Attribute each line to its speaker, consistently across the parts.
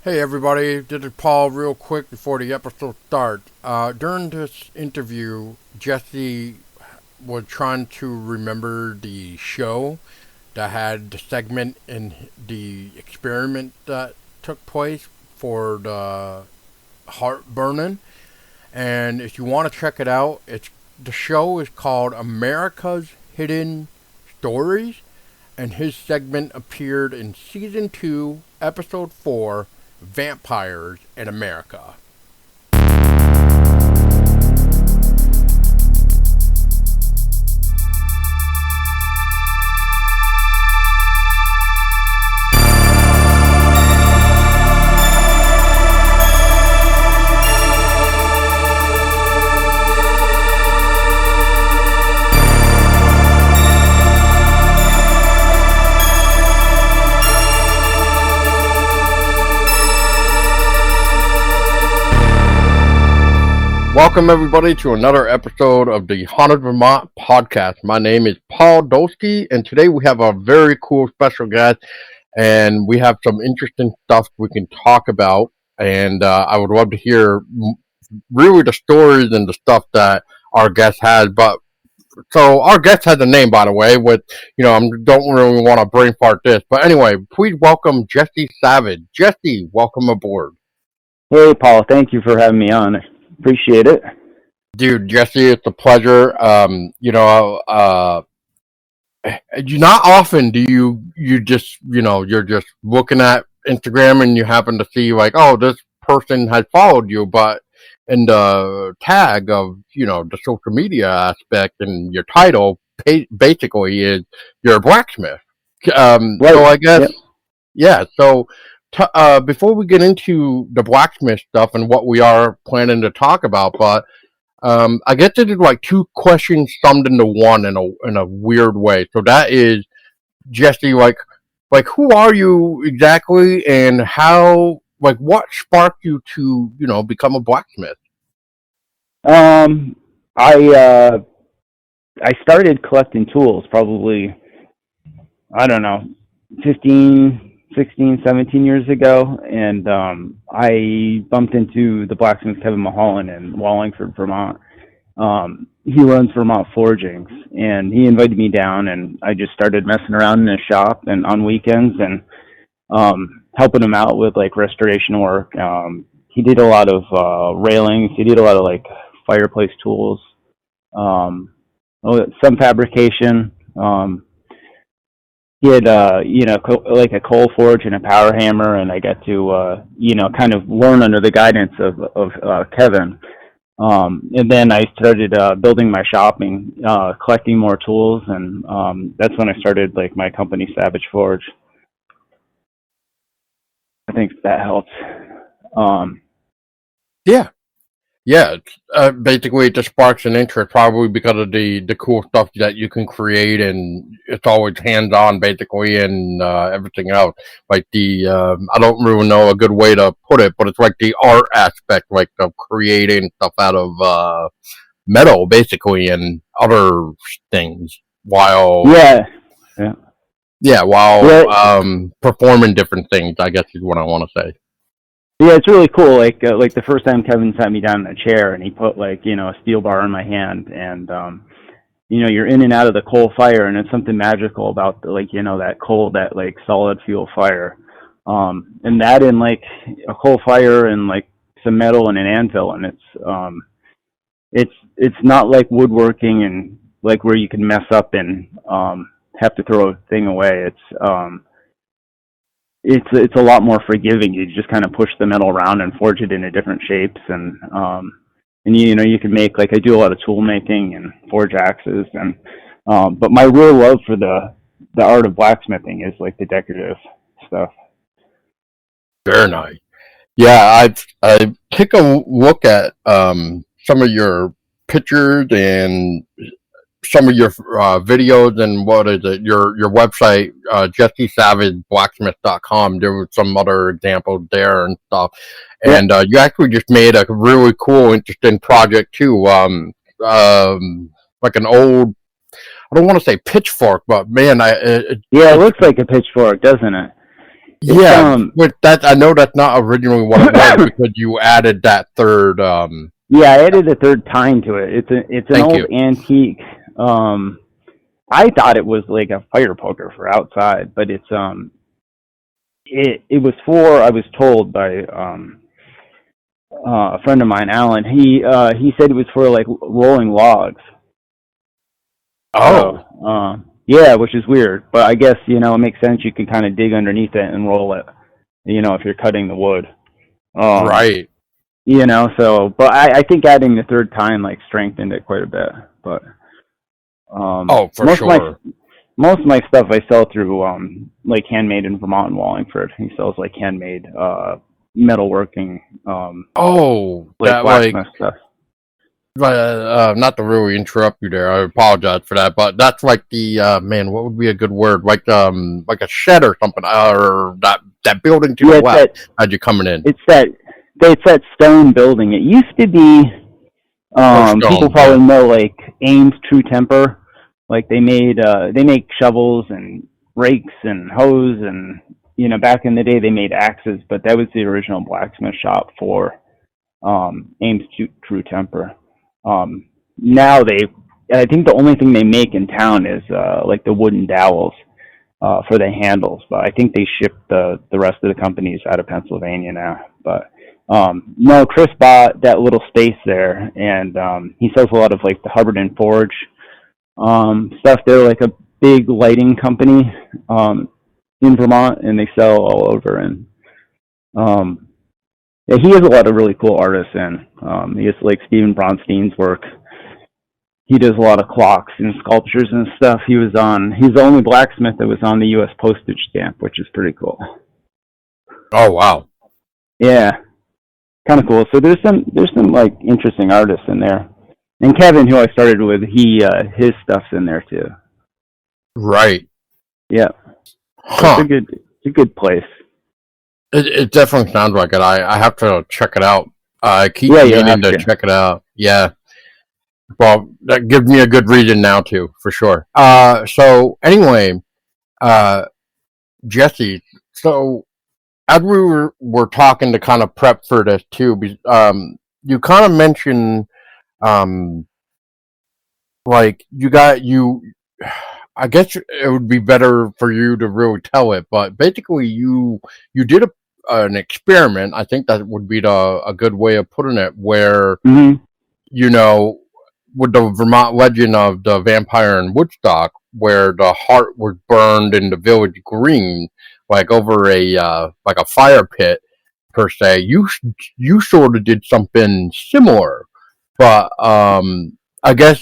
Speaker 1: Hey everybody, this is Paul real quick before the episode starts. During this interview, Jesse was trying to remember the show that had the segment in the experiment that took place for the heartburning. And if you want to check it out, the show is called America's Hidden Stories, and his segment appeared in season 2, episode 4, Vampires in America. Welcome everybody to another episode of the Haunted Vermont podcast. My name is Paul Dolsky, and today we have a very cool special guest, and we have some interesting stuff we can talk about. And I would love to hear really the stories and the stuff that our guest has. But so our guest has a name, by the way. With I don't really want to brain fart this, but anyway, please welcome Jesse Savage. Jesse, welcome aboard.
Speaker 2: Hey, Paul. Thank you for having me on. Appreciate it.
Speaker 1: Dude, Jesse, it's a pleasure. Not often do you just, you're just looking at Instagram and you happen to see like, oh, this person has followed you, but in the tag of, the social media aspect and your title basically is you're a blacksmith.
Speaker 2: Right.
Speaker 1: So I guess, yeah, so before we get into the blacksmith stuff and what we are planning to talk about, but I guess this is like two questions summed into one in a weird way. So that is, Jesse, like who are you exactly, and how, like, what sparked you to become a blacksmith?
Speaker 2: I started collecting tools probably, I don't know, 16, 17 years ago, and I bumped into the blacksmith Kevin Mulholland in Wallingford, Vermont. He runs Vermont Forgings, and he invited me down, and I just started messing around in his shop and on weekends and helping him out with like restoration work. He did a lot of railings. He did a lot of like fireplace tools, some fabrication. He had, like a coal forge and a power hammer, and I got to, kind of learn under the guidance of Kevin. And then I started building my shop and collecting more tools, and that's when I started like my company, Savage Forge. I think that helps.
Speaker 1: Yeah. Yeah, basically it just sparks an interest, probably because of the cool stuff that you can create, and it's always hands-on, basically, and everything else. Like I don't really know a good way to put it, but it's like the art aspect, like of creating stuff out of metal, basically, and other things, while performing different things, I guess is what I want to say.
Speaker 2: Yeah, it's really cool. Like the first time Kevin sat me down in a chair and he put like, a steel bar in my hand, and you're in and out of the coal fire, and it's something magical about that coal, that like solid fuel fire. And that in like a coal fire and like some metal and an anvil, and it's not like woodworking and like where you can mess up and have to throw a thing away. It's a lot more forgiving. You just kind of push the metal around and forge it into different shapes, and you can make, like, I do a lot of tool making and forge axes, and but my real love for the art of blacksmithing is like the decorative stuff.
Speaker 1: Very nice. Yeah, I take a look at some of your pictures and some of your videos, and what is it, your website, jessesavageblacksmith.com. There was some other examples there and stuff, and you actually just made a really cool, interesting project too, like an old, I don't want to say pitchfork, but man,
Speaker 2: it looks like a pitchfork, doesn't it? It's
Speaker 1: Yeah, but that I know that's not originally what it was because you added that third.
Speaker 2: yeah, I added a third tine to it. It's an
Speaker 1: Thank
Speaker 2: old
Speaker 1: you.
Speaker 2: antique. I thought it was like a fire poker for outside, but it was for, I was told by a friend of mine, Alan. He said it was for like rolling logs. So
Speaker 1: Oh,
Speaker 2: yeah, which is weird, but I guess it makes sense. You can kind of dig underneath it and roll it. If you're cutting the wood. Um,
Speaker 1: right.
Speaker 2: so but I think adding the third time like strengthened it quite a bit. But
Speaker 1: Oh, for
Speaker 2: most of my
Speaker 1: sure.
Speaker 2: most of my stuff I sell through like Handmade in Vermont and Wallingford. He sells like handmade metalworking
Speaker 1: Oh,
Speaker 2: like
Speaker 1: that like
Speaker 2: blacksmith stuff.
Speaker 1: not to really interrupt you there. I apologize for that, but that's like the man. What would be a good word? Like a shed or something, or that building to the
Speaker 2: Yeah,
Speaker 1: left as you're coming in.
Speaker 2: it's that it's that stone building. It used to be
Speaker 1: Oh,
Speaker 2: people
Speaker 1: stone. Yeah.
Speaker 2: probably know like Ames True Temper. Like they make shovels and rakes and hoes and back in the day they made axes, but that was the original blacksmith shop for Ames True Temper. Now I think the only thing they make in town is like the wooden dowels for the handles, but I think they ship the rest of the companies out of Pennsylvania now. But no, Chris bought that little space there, and he sells a lot of like the Hubbard and Forge stuff. They're like a big lighting company in Vermont, and they sell all over. And um, yeah, he has a lot of really cool artists in. He has like Stephen Bronstein's work. He does a lot of clocks and sculptures and stuff. He's the only blacksmith that was on the U.S. postage stamp, which is pretty cool.
Speaker 1: Oh, wow.
Speaker 2: Yeah, kind of cool. So there's some like interesting artists in there. And Kevin, who I started with, his stuff's in there too.
Speaker 1: Right.
Speaker 2: Yeah, so
Speaker 1: Huh.
Speaker 2: it's a good place.
Speaker 1: It definitely sounds like it. I have to check it out. I keep
Speaker 2: Yeah, you'll
Speaker 1: meaning
Speaker 2: have
Speaker 1: to
Speaker 2: to.
Speaker 1: check it out. Yeah. Well, that gives me a good reason now too, for sure. So anyway, uh, Jesse. So as we were talking to kind of prep for this too, you kind of mentioned um, like you. I guess it would be better for you to really tell it, but basically you did an experiment. I think that would be a good way of putting it, where
Speaker 2: Hmm.
Speaker 1: you know, with the Vermont legend of the vampire in Woodstock, where the heart was burned in the village green, like over a like a fire pit per se. You sort of did something similar, but I guess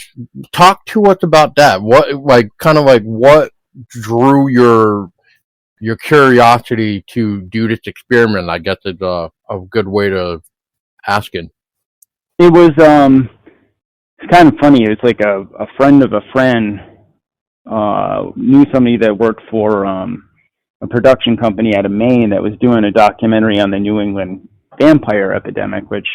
Speaker 1: talk to us about that. What like kind of like what drew your curiosity to do this experiment? I guess is a good way to ask it.
Speaker 2: It was it's kind of funny. It's like a friend of a friend knew somebody that worked for a production company out of Maine that was doing a documentary on the New England vampire epidemic, which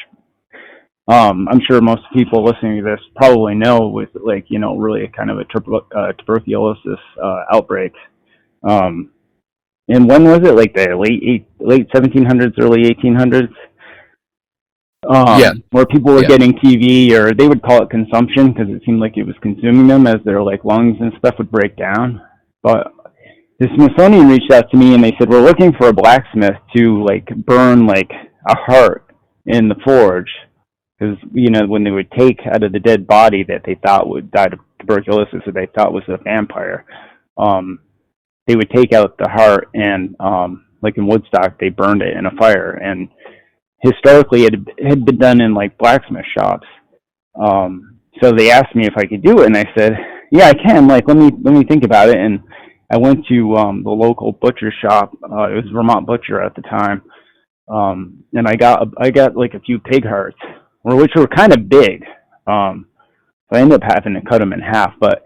Speaker 2: I'm sure most people listening to this probably know was like really kind of a tuberculosis outbreak. Um, and when was it? Like the late 1700s, early 1800s,
Speaker 1: Yeah,
Speaker 2: where people were
Speaker 1: yeah.
Speaker 2: getting TB, or they would call it consumption because it seemed like it was consuming them as their like lungs and stuff would break down. But the Smithsonian reached out to me and they said, we're looking for a blacksmith to like burn like a heart in the forge, because when they would take out of the dead body that they thought would die of tuberculosis, or they thought was a vampire, um, they would take out the heart, and like in Woodstock they burned it in a fire. And historically it had been done in like blacksmith shops. So they asked me if I could do it, and I said, yeah, I can. Like, let me think about it. And I went to the local butcher shop. It was Vermont Butcher at the time, and I got like a few pig hearts, which were kind of big. So I ended up having to cut them in half, but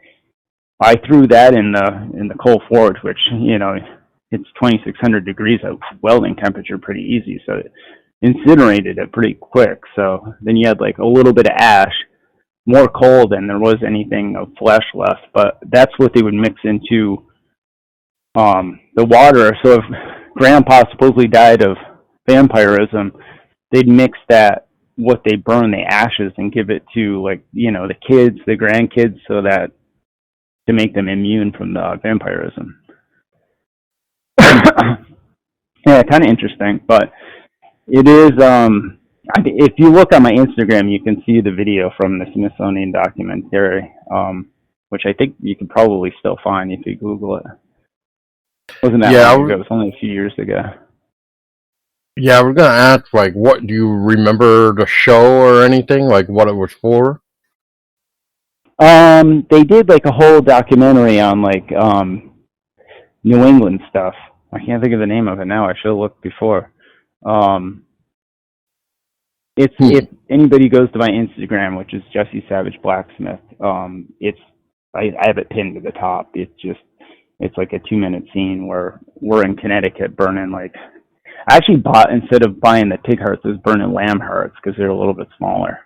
Speaker 2: I threw that in the coal forge, which it's 2,600 degrees of welding temperature, pretty easy. So it incinerated it pretty quick. So then you had like a little bit of ash, more coal than there was anything of flesh left. But that's what they would mix into the water. So grandpa supposedly died of vampirism, they'd mix that, what they burn, the ashes, and give it to, like, the kids, the grandkids, so that to make them immune from the vampirism. Yeah, kind of interesting, but it is. If you look on my Instagram, you can see the video from the Smithsonian documentary, which I think you can probably still find if you Google it. It wasn't that long ago. It was only a few years ago.
Speaker 1: Yeah, I was gonna ask, like, what do you remember the show or anything, like what it was for?
Speaker 2: They did like a whole documentary on like New England stuff. I can't think of the name of it now. I should have looked before. If anybody goes to my Instagram, which is Jesse Savage Blacksmith, I have it pinned to the top. It's like a 2-minute scene where we're in Connecticut burning, like, I actually bought, instead of buying the pig hearts, I was burning lamb hearts because they're a little bit smaller.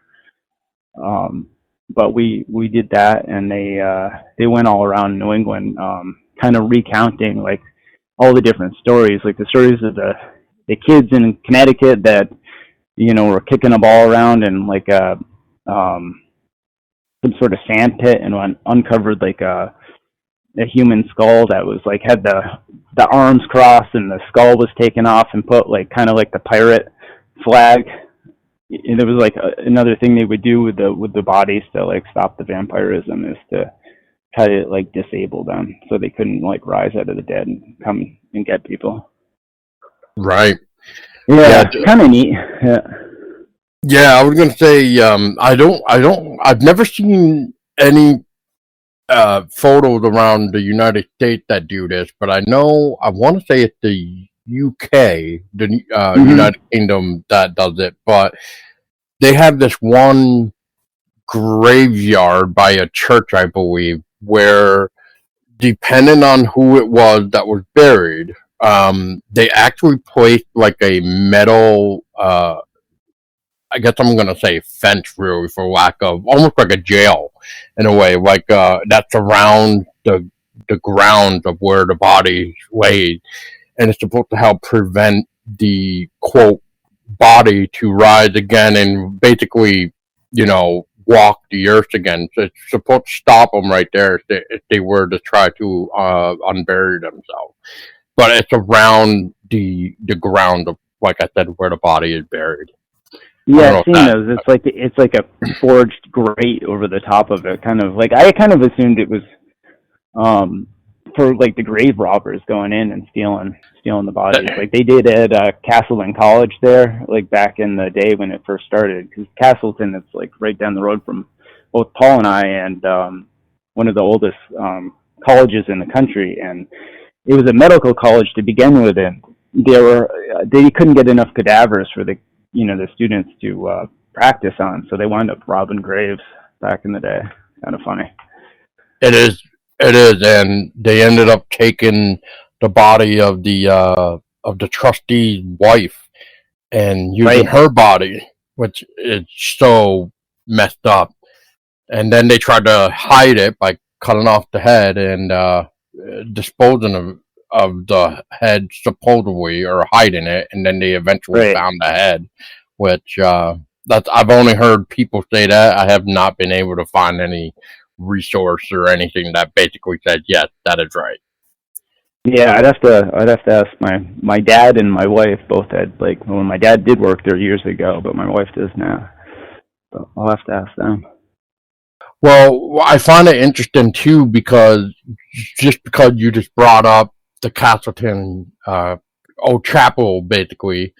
Speaker 2: But we did that, and they went all around New England, kind of recounting like all the different stories, like the stories of the kids in Connecticut that were kicking a ball around in like some sort of sand pit, and uncovered like a human skull that was like had the arms crossed and the skull was taken off and put like kind of like the pirate flag. And there was like another thing they would do with the bodies to like stop the vampirism is to try to like disable them so they couldn't like rise out of the dead and come and get people.
Speaker 1: Right.
Speaker 2: Yeah, kind of neat.
Speaker 1: Yeah, I was gonna say, I've never seen any photos around the United States that do this, but I want to say it's the UK, the United Kingdom, that does it, but they have this one graveyard by a church, I believe, where depending on who it was that was buried, they actually placed like a metal, I guess I'm gonna say fence, really, for lack of, almost like a jail in a way, like that's around the grounds of where the body's laid, and it's supposed to help prevent the quote body to rise again and basically, walk the earth again. So it's supposed to stop them right there if they were to try to unbury themselves. But it's around the ground of, like I said, where the body is buried.
Speaker 2: Yeah, I've seen those. It's like a forged grate over the top of it, kind of like, I kind of assumed it was for like the grave robbers going in and stealing the bodies, like they did at Castleton College there, like back in the day when it first started. Because Castleton, it's like right down the road from both Paul and I, and one of the oldest colleges in the country, and it was a medical college to begin with, and they couldn't get enough cadavers for the students to practice on, so they wound up robbing graves back in the day. Kind of funny.
Speaker 1: It is, and they ended up taking the body of the trustee's wife and using her body, which is so messed up. And then they tried to hide it by cutting off the head and disposing of the head supposedly, or hiding it, and then they eventually found the head, which I've only heard people say that. I have not been able to find any resource or anything that basically said yes, that is right.
Speaker 2: Yeah, I'd have to ask my dad and my wife. Both had, like, well, my dad did work there years ago, but my wife does now. So I'll have to ask them.
Speaker 1: Well, I find it interesting too because you just brought up the Castleton old chapel, basically.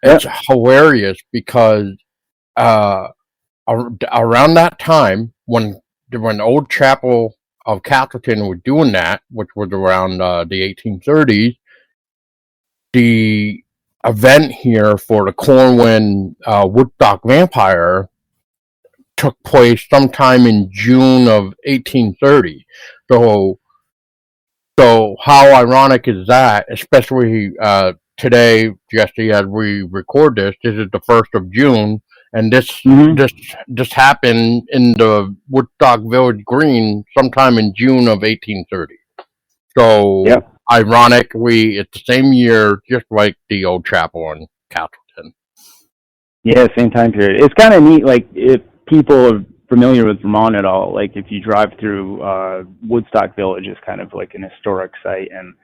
Speaker 1: It's hilarious because around that time when the old chapel of Castleton was doing that, which was around the 1830s, the event here for the Cornwind Woodstock Vampire took place sometime in June of 1830. So how ironic is that, especially today, Jesse, as we record this is the 1st of June, and this happened in the Woodstock Village Green sometime in June of 1830. So ironically, it's the same year, just like the old chapel in Castleton.
Speaker 2: Yeah, same time period. It's kind of neat. Like if people are familiar with Vermont at all, like if you drive through Woodstock Village, is kind of like an historic site, and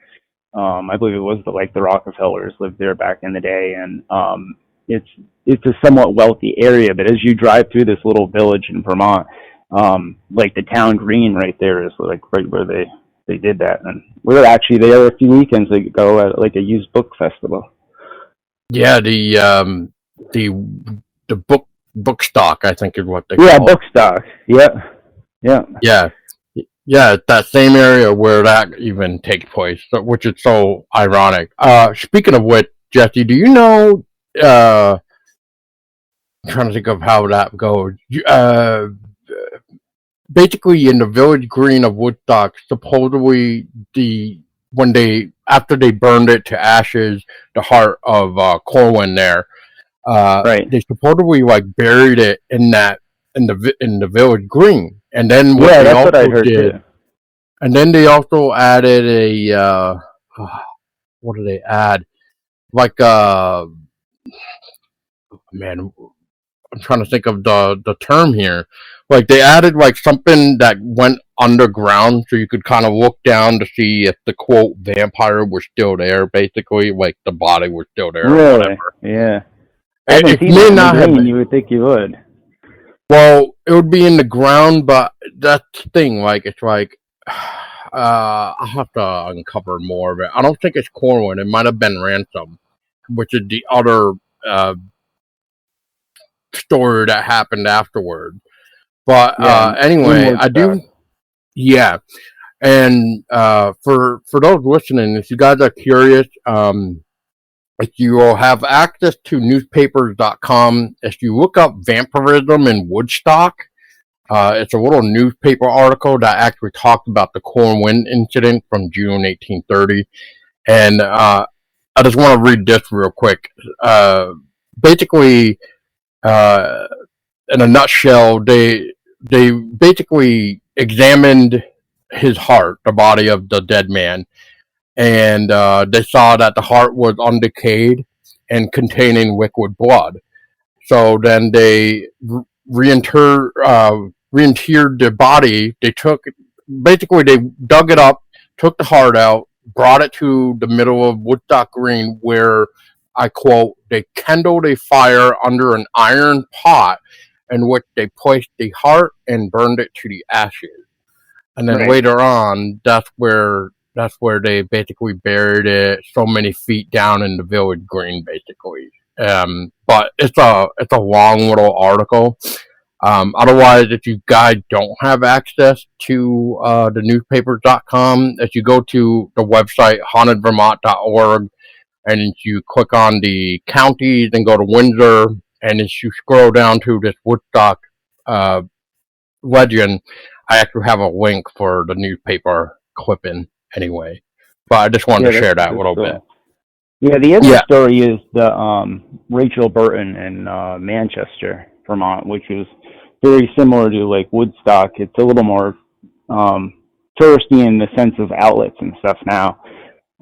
Speaker 2: I believe it was the Rockefellers lived there back in the day, and it's a somewhat wealthy area. But as you drive through this little village in Vermont, like the town green right there is like right where they did that, and we were actually there a few weekends ago at like a used book festival.
Speaker 1: Yeah, the the book stock, I think, is what they
Speaker 2: Yeah,
Speaker 1: call it.
Speaker 2: book stock. Yep. Yeah.
Speaker 1: Yeah, yeah, it's that same area where that even takes place, which is so ironic. Speaking of which, Jesse, do you know? I'm trying to think of how that goes. Basically, in the village green of Woodstock, supposedly when they after they burned it to ashes, the heart of Corwin there.
Speaker 2: Right.
Speaker 1: They supposedly like buried it in the village green, and then what
Speaker 2: Yeah,
Speaker 1: they
Speaker 2: that's what I
Speaker 1: also
Speaker 2: heard too.
Speaker 1: did, and then they also added a what do they add? Like man, I'm trying to think of the term here. Like they added like something that went underground, so you could kind of look down to see if the quote vampire was still there. Basically, like the body was still there or
Speaker 2: Really?
Speaker 1: whatever.
Speaker 2: Yeah. I haven't
Speaker 1: It
Speaker 2: seen
Speaker 1: may
Speaker 2: that in the
Speaker 1: not have
Speaker 2: green.
Speaker 1: been.
Speaker 2: You would think you would.
Speaker 1: Well, it would be in the ground, but that's the thing. Like it's like I'll have to uncover more of it. I don't think it's Corwin. It might have been Ransom, which is the other uh, story that happened afterward. But
Speaker 2: Yeah, in
Speaker 1: anyway, I
Speaker 2: Woodstock.
Speaker 1: do. Yeah, and for those listening, if you guys are curious, if you will have access to newspapers.com, if you look up vampirism in Woodstock, it's a little newspaper article that actually talked about the Corwin incident from June 1830. And I just want to read this real quick. Basically, uh, in a nutshell, they basically examined his heart, the body of the dead man, and they saw that the heart was undecayed and containing liquid blood. So then they reinterred the body. They took basically they dug it up, took the heart out, brought it to the middle of Woodstock Green, where I quote, they kindled a fire under an iron pot in which they placed the heart and burned it to the ashes. And then
Speaker 2: Right.
Speaker 1: later on, that's where they basically buried it so many feet down in the village green, basically. But it's a long little article. Otherwise, if you guys don't have access to the newspapers.com, if you go to the website hauntedvermont.org and if you click on the counties and go to Windsor, and if you scroll down to this Woodstock uh, legend, I actually have a link for the newspaper clipping anyway. But I just wanted
Speaker 2: Yeah,
Speaker 1: to share that a
Speaker 2: that's
Speaker 1: little bit.
Speaker 2: cool. Yeah, the other
Speaker 1: Yeah.
Speaker 2: story is the Rachel Burton in Manchester, Vermont, which is very similar to like Woodstock. It's a little more um, touristy in the sense of outlets and stuff now.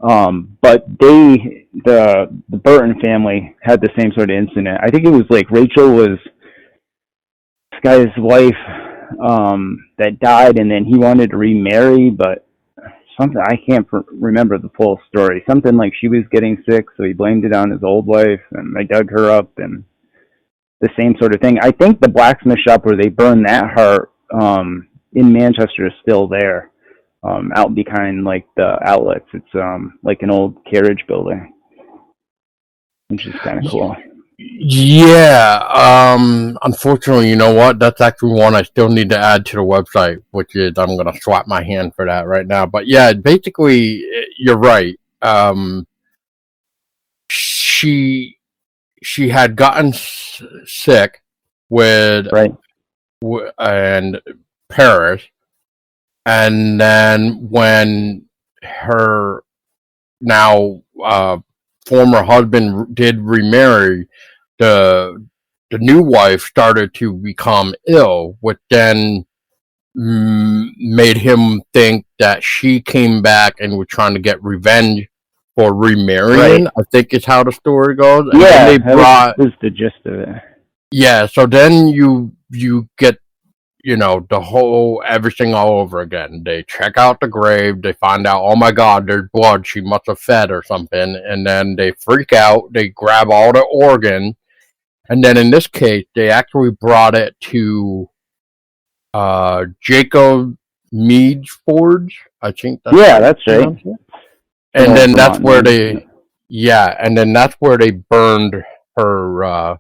Speaker 2: But the Burton family had the same sort of incident. I think it was like Rachel was this guy's wife that died, and then he wanted to remarry, but something I can't remember the full story. Something like she was getting sick, so he blamed it on his old wife, and they dug her up, and the same sort of thing. I think the blacksmith shop where they burned that heart in Manchester is still there, out behind like the outlets. It's like an old carriage building, which is kind of cool.
Speaker 1: Yeah. Unfortunately, you know what? That's actually one I still need to add to the website, which is I'm gonna swap my hand for that right now. But yeah, basically, you're right. She had gotten sick with
Speaker 2: Right.
Speaker 1: and Paris, and then when her now former husband did remarry, the the new wife started to become ill, which then made him think that she came back and was trying to get revenge for remarrying.
Speaker 2: Right.
Speaker 1: I think is how the story goes. And then
Speaker 2: Yeah,
Speaker 1: they
Speaker 2: that
Speaker 1: brought
Speaker 2: was the gist of it.
Speaker 1: yeah. So then you get the whole everything all over again. They check out the grave. They find out, oh my God, there's blood. She must have fed or something. And then they freak out. They grab all the organs. And then in this case, they actually brought it to Jacob Mead's Forge. I think that's
Speaker 2: Yeah,
Speaker 1: how you
Speaker 2: that's right.
Speaker 1: pronounce it. And then that's where they burned her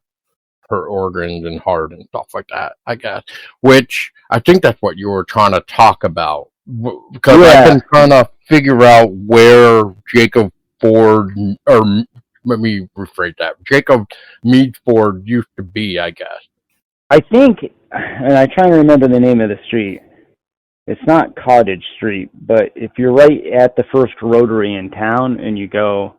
Speaker 1: her organs and heart and stuff like that, I guess. Which I think that's what you were trying to talk about. Because I've been trying to figure out where Jacob Ford, or let me rephrase that, Jacob Mead Ford used to be, I guess.
Speaker 2: I think, and I try to remember the name of the street. It's not Cottage Street, but if you're right at the first rotary in town and you go,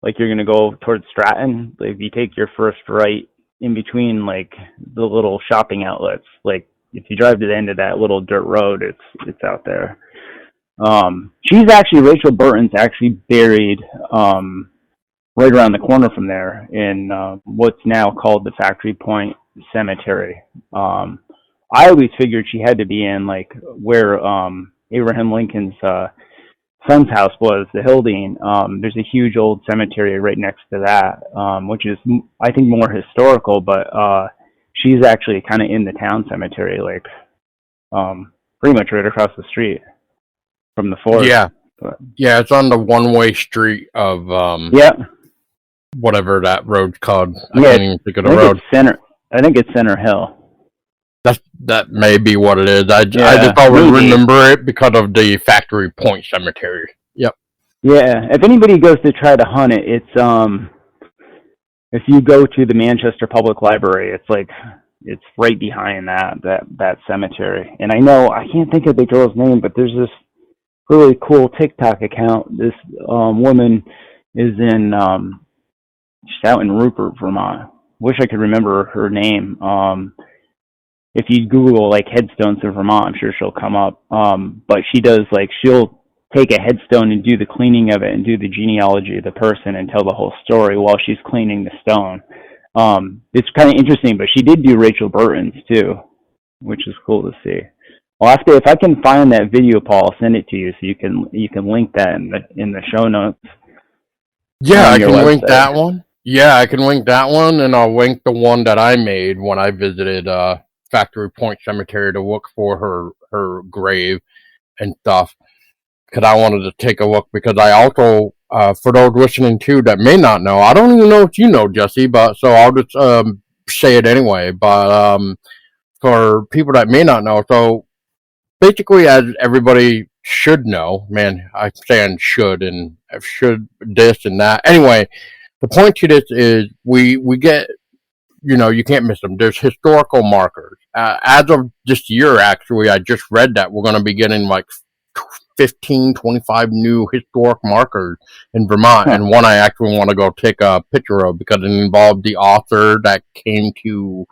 Speaker 2: like you're going to go towards Stratton, like if you take your first right in between like the little shopping outlets, like if you drive to the end of that little dirt road, it's out there. She's actually, Rachel Burton's actually buried right around the corner from there in what's now called the Factory Point Cemetery. I always figured she had to be in like where Abraham Lincoln's son's house was, the Hildene. There's a huge old cemetery right next to that, which is, I think, more historical, but she's actually kind of in the town cemetery, like pretty much right across the street from the fort.
Speaker 1: Yeah.
Speaker 2: But,
Speaker 1: yeah, it's on the one-way street of whatever that road's called. I can't even think of the road.
Speaker 2: I think it's Center Hill.
Speaker 1: That may be what it is. I just always remember it because of the Factory Point Cemetery. Yep.
Speaker 2: Yeah. If anybody goes to try to hunt it, it's if you go to the Manchester Public Library, it's right behind that cemetery. And I can't think of the girl's name, but there's this really cool TikTok account. This woman is she's out in Rupert, Vermont. Wish I could remember her name. If you Google like headstones in Vermont, I'm sure she'll come up. But she does she'll take a headstone and do the cleaning of it and do the genealogy of the person and tell the whole story while she's cleaning the stone. It's kind of interesting, but she did do Rachel Burton's too, which is cool to see. Well, if I can find that video, Paul, I'll send it to you so you can link that in the show notes.
Speaker 1: Yeah, I can link that one. Yeah, I can link that one, and I'll link the one that I made when I visited Factory Point Cemetery to look for her grave and stuff. Because I wanted to take a look, because I also, for those listening too that may not know, I don't even know if you know, Jesse, but so I'll just say it anyway. But for people that may not know, so basically, as everybody should know, man, I'm saying should and should this and that. Anyway, the point to this is we get, you can't miss them. There's historical markers. As of this year, actually, I just read that we're going to be getting 15, 25 new historic markers in Vermont, and one I actually want to go take a picture of because it involved the author that came to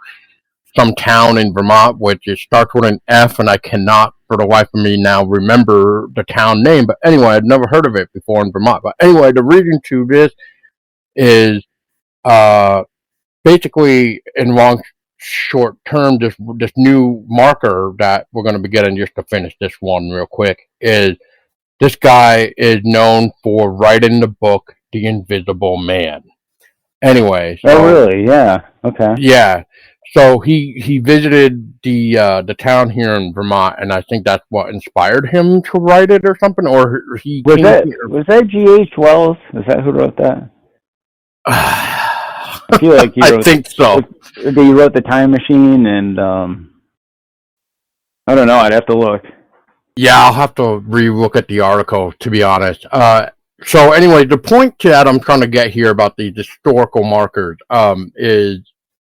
Speaker 1: some town in Vermont, which it starts with an F, and I cannot, for the life of me now, remember the town name. But anyway, I'd never heard of it before in Vermont. But anyway, the reason to this is basically in long short term, this new marker that we're going to be getting, just to finish this one real quick, is this guy is known for writing the book The Invisible Man. Anyway,
Speaker 2: oh really? Yeah. Okay.
Speaker 1: Yeah, so he visited the town here in Vermont, and I think that's what inspired him to write it or something. Or he
Speaker 2: was that G.H. Wells? Is that who wrote that? I feel like
Speaker 1: I think so.
Speaker 2: He wrote The Time Machine, and I don't know. I'd have to look.
Speaker 1: Yeah, I'll have to re-look at the article, to be honest. So anyway, the point that I'm trying to get here about these historical markers is,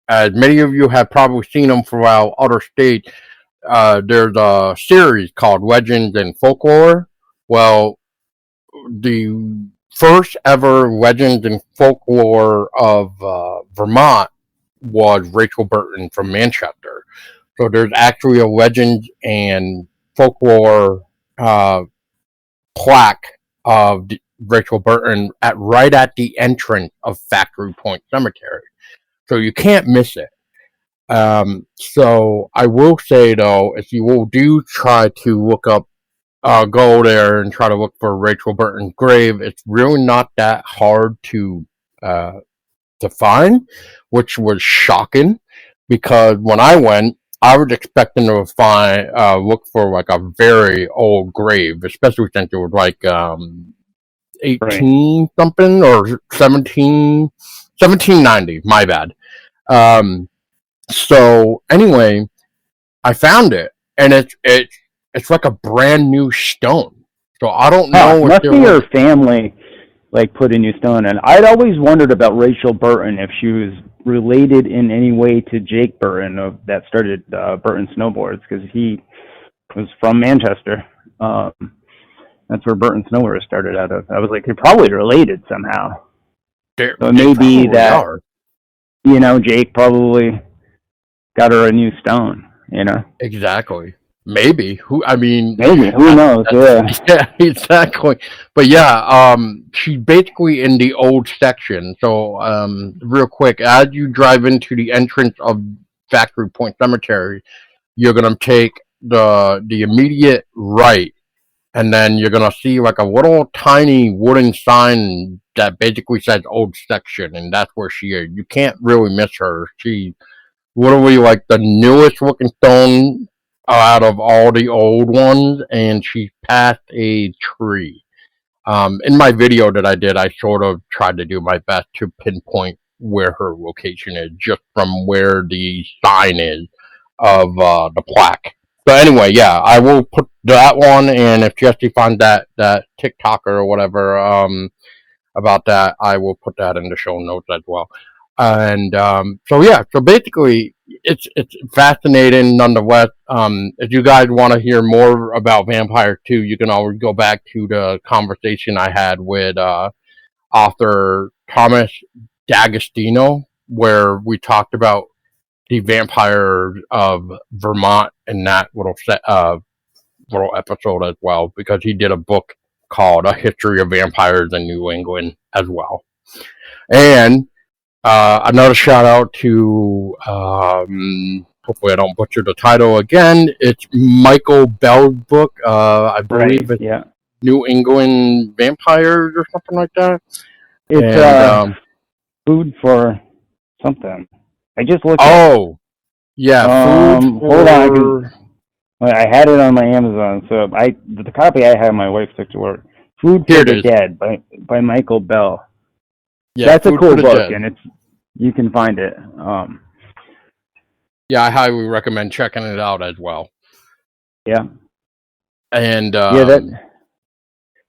Speaker 1: as many of you have probably seen them throughout other states, there's a series called Legends and Folklore. Well, the first ever Legends and Folklore of Vermont was Rachel Burton from Manchester. So there's actually a legend and folklore uh, plaque of Rachel Burton right at the entrance of Factory Point Cemetery. So you can't miss it. So I will say though, if you will do try to look up, go there and try to look for Rachel Burton's grave, it's really not that hard uh, to find, which was shocking because when I went, I was expecting to find look for like a very old grave, especially since it was like
Speaker 2: Right.
Speaker 1: 18 something or 1790. My bad. Um, so anyway, I found it, and it's like a brand new stone. So I don't
Speaker 2: Huh.
Speaker 1: know if
Speaker 2: Must
Speaker 1: there
Speaker 2: be
Speaker 1: was.
Speaker 2: her family like put a new stone in. I'd always wondered about Rachel Burton if she was related in any way to Jake Burton that started Burton Snowboards because he was from Manchester. Um, that's where Burton Snowboards started out of. I was like, they're probably related somehow. So
Speaker 1: They
Speaker 2: maybe
Speaker 1: probably
Speaker 2: that
Speaker 1: are.
Speaker 2: Jake probably got her a new stone.
Speaker 1: Exactly. Maybe. Who? I mean,
Speaker 2: Maybe, who knows? Yeah.
Speaker 1: yeah, exactly. But yeah, she's basically in the old section. So, real quick, as you drive into the entrance of Factory Point Cemetery, you're gonna take the immediate right, and then you're gonna see like a little tiny wooden sign that basically says old section, and that's where she is. You can't really miss her. She literally like the newest looking stone out of all the old ones, and she's past a tree. In my video that I did, I sort of tried to do my best to pinpoint where her location is, just from where the sign is of the plaque. So anyway, yeah, I will put that one, and if Jesse finds that TikToker or whatever, about that, I will put that in the show notes as well. And so yeah, so basically, it's fascinating nonetheless. If you guys want to hear more about Vampire 2, you can always go back to the conversation I had with author Thomas D'Agostino, where we talked about the vampires of Vermont in that little episode as well, because he did a book called A History of Vampires in New England as well. And another shout out to, hopefully I don't butcher the title again. It's Michael Bell's book. I
Speaker 2: Right.
Speaker 1: believe it's
Speaker 2: Yeah.
Speaker 1: New England Vampires or something like that.
Speaker 2: It's
Speaker 1: And,
Speaker 2: food for something. I just looked at it.
Speaker 1: oh, yeah, food
Speaker 2: Hold on, because
Speaker 1: for.
Speaker 2: I had it on my Amazon. So the copy I had, my wife took to work. Food
Speaker 1: Here
Speaker 2: for
Speaker 1: it
Speaker 2: the
Speaker 1: is.
Speaker 2: Dead by Michael Bell.
Speaker 1: Yeah,
Speaker 2: That's a
Speaker 1: Food
Speaker 2: cool
Speaker 1: for the
Speaker 2: book,
Speaker 1: Dead.
Speaker 2: and you can find it.
Speaker 1: Yeah, I highly recommend checking it out as well.
Speaker 2: Yeah.
Speaker 1: And,
Speaker 2: Yeah,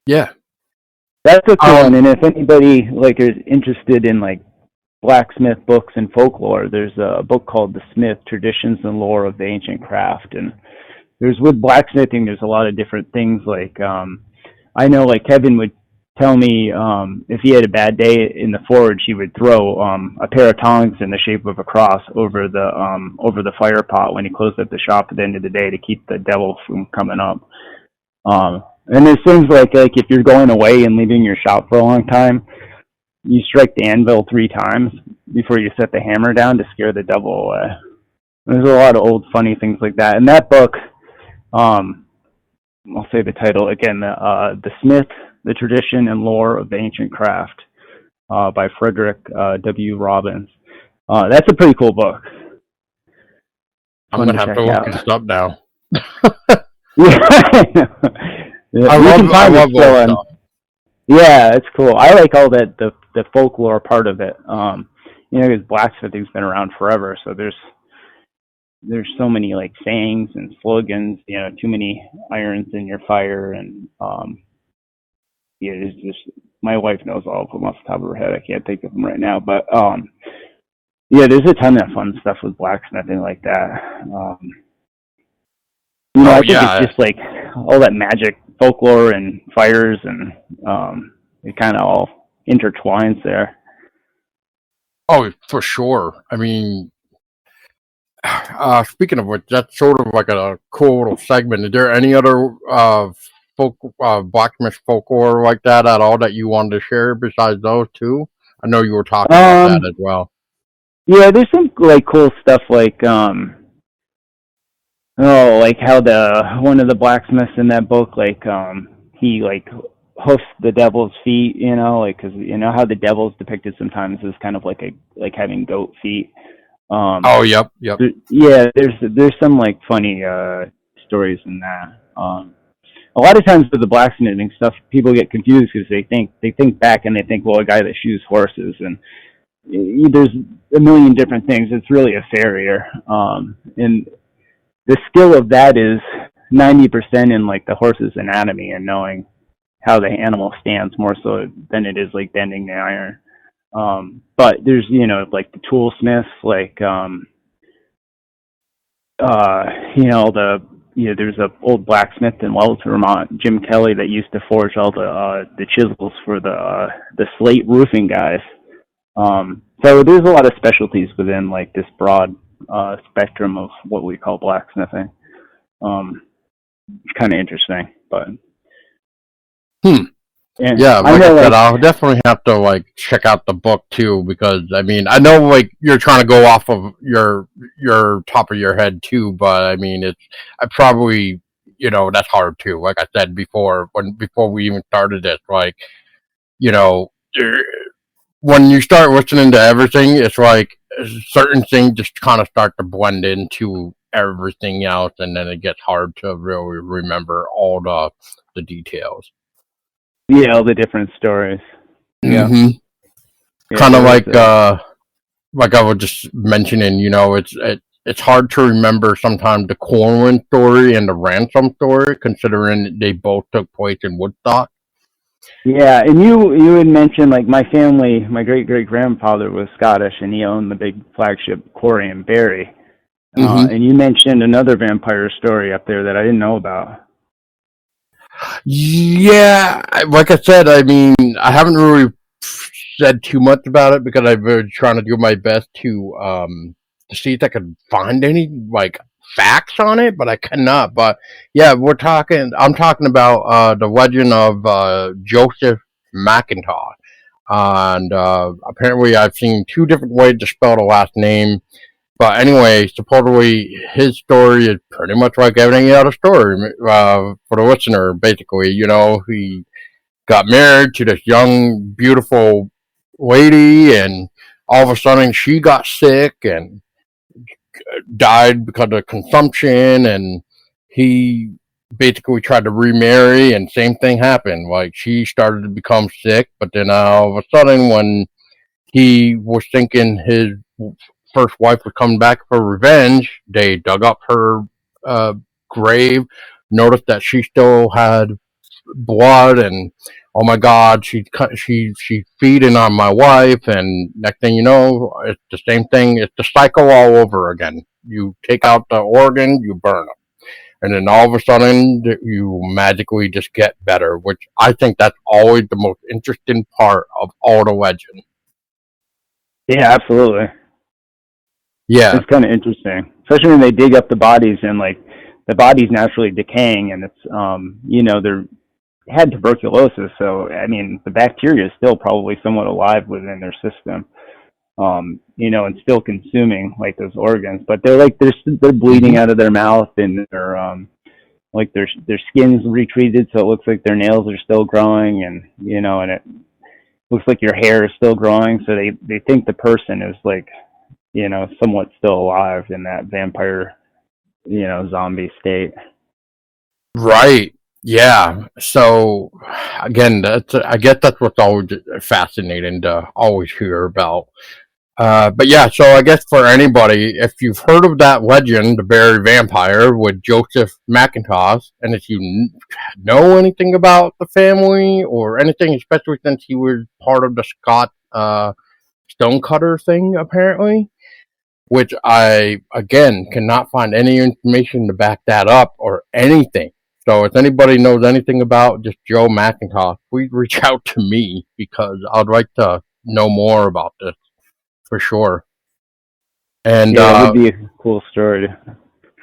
Speaker 1: yeah.
Speaker 2: that's a cool one. And if anybody like is interested in like blacksmith books and folklore, there's a book called The Smith: Traditions and Lore of the Ancient Craft. And with blacksmithing, there's a lot of different things. Like I know, like Kevin would tell me if he had a bad day in the forge, he would throw a pair of tongs in the shape of a cross over the fire pot when he closed up the shop at the end of the day to keep the devil from coming up. And there's things like if you're going away and leaving your shop for a long time, you strike the anvil 3 times before you set the hammer down to scare the devil away. There's a lot of old funny things like that. And that book, I'll say the title again, The Smith, The Tradition and Lore of the Ancient Craft, by Frederick W. Robbins. That's a pretty cool book.
Speaker 1: I'm going to have to look this up now.
Speaker 2: Yeah,
Speaker 1: I love old stuff.
Speaker 2: Yeah, it's cool. I like all that the folklore part of it. Because blacksmithing's been around forever, so there's so many like sayings and slogans. Too many irons in your fire, and it's just my wife knows all of them off the top of her head. I can't think of them right now, but there's a ton of fun stuff with blacksmithing like that. I think it's just like all that magic, folklore, and fires, and it kind of all intertwines there.
Speaker 1: Oh, for sure. I mean, Speaking of which, that's sort of like a cool little segment. Is there any other folk blacksmith folklore like that at all that you wanted to share besides those two? I know you were talking about that
Speaker 2: Um,
Speaker 1: as well.
Speaker 2: yeah, there's some like cool stuff like oh, like how the one of the blacksmiths in that book, like he like hoofs the devil's feet, you know, like because you know how the devil's depicted sometimes as kind of like a like having goat feet.
Speaker 1: Oh, yep, yep.
Speaker 2: Yeah, there's some like funny stories in that. A lot of times with the blacksmithing stuff, people get confused because they think back and they think, well, a guy that shoes horses, and there's a million different things. It's really a farrier, and the skill of that is 90% in like the horse's anatomy and knowing how the animal stands more so than it is like bending the iron. But there's like the toolsmiths, like uh there's a old blacksmith in Wallingford, Vermont, Jim Kelly, that used to forge all the chisels for the slate roofing guys. So there's a lot of specialties within like this broad spectrum of what we call blacksmithing. It's kind of interesting, but
Speaker 1: Hmm.
Speaker 2: yeah,
Speaker 1: Yeah,
Speaker 2: I
Speaker 1: like I
Speaker 2: know
Speaker 1: said,
Speaker 2: like
Speaker 1: I'll definitely have to like check out the book too because I mean I know like you're trying to go off of your top of your head too, but I mean it's I probably that's hard too. Like I said before we even started this, like you know when you start listening to everything, it's like certain things just kind of start to blend into everything else, and then it gets hard to really remember all the details.
Speaker 2: yeah, all the different stories. Yeah,
Speaker 1: Hmm.
Speaker 2: yeah,
Speaker 1: Kind of
Speaker 2: there is
Speaker 1: like I was just mentioning, it's hard to remember sometimes the Corwin story and the Ransom story, considering they both took place in Woodstock.
Speaker 2: yeah, and you had mentioned like my family, my great great grandfather was Scottish, and he owned the big flagship quarry in Barrie.
Speaker 1: Hmm.
Speaker 2: And you mentioned another vampire story up there that I didn't know about.
Speaker 1: Yeah, like I said, I mean, I haven't really said too much about it because I've been trying to do my best to see if I could find any like facts on it, but I cannot. But yeah, I'm talking about the legend of Joseph McIntosh. And apparently, I've seen two different ways to spell the last name. But anyway, supposedly his story is pretty much like any other story for the listener. Basically, he got married to this young, beautiful lady, and all of a sudden she got sick and died because of consumption, and he basically tried to remarry, and same thing happened. Like she started to become sick, but then all of a sudden, when he was thinking his first wife was coming back for revenge, they dug up her uh, grave, noticed that she still had blood, and oh my god, she's feeding on my wife, and next thing you know, it's the same thing. It's the cycle all over again. You take out the organ, you burn them, and then all of a sudden you magically just get better. Which I think that's always the most interesting part of all the legend.
Speaker 2: Yeah, absolutely.
Speaker 1: Yeah,
Speaker 2: It's kind of interesting, especially when they dig up the bodies and like the body's naturally decaying, and it's they're had tuberculosis, so I mean the bacteria is still probably somewhat alive within their system. And still consuming like those organs, but they're bleeding
Speaker 1: hmm
Speaker 2: out of their mouth, and they're like their skin's retreated, so it looks like their nails are still growing, and it looks like your hair is still growing. So they think the person is like somewhat still alive in that vampire zombie state.
Speaker 1: right. Yeah. So again, I guess that's what's always fascinating to always hear about. But yeah, so I guess for anybody, if you've heard of that legend, the Barry Vampire with Joseph McIntosh, and if you know anything about the family or anything, especially since he was part of the Scott Stonecutter thing, apparently, which I, again, cannot find any information to back that up or anything. So if anybody knows anything about just Joe McIntosh, please reach out to me because I'd like to know more about this for sure. And
Speaker 2: Yeah, that would be. cool story.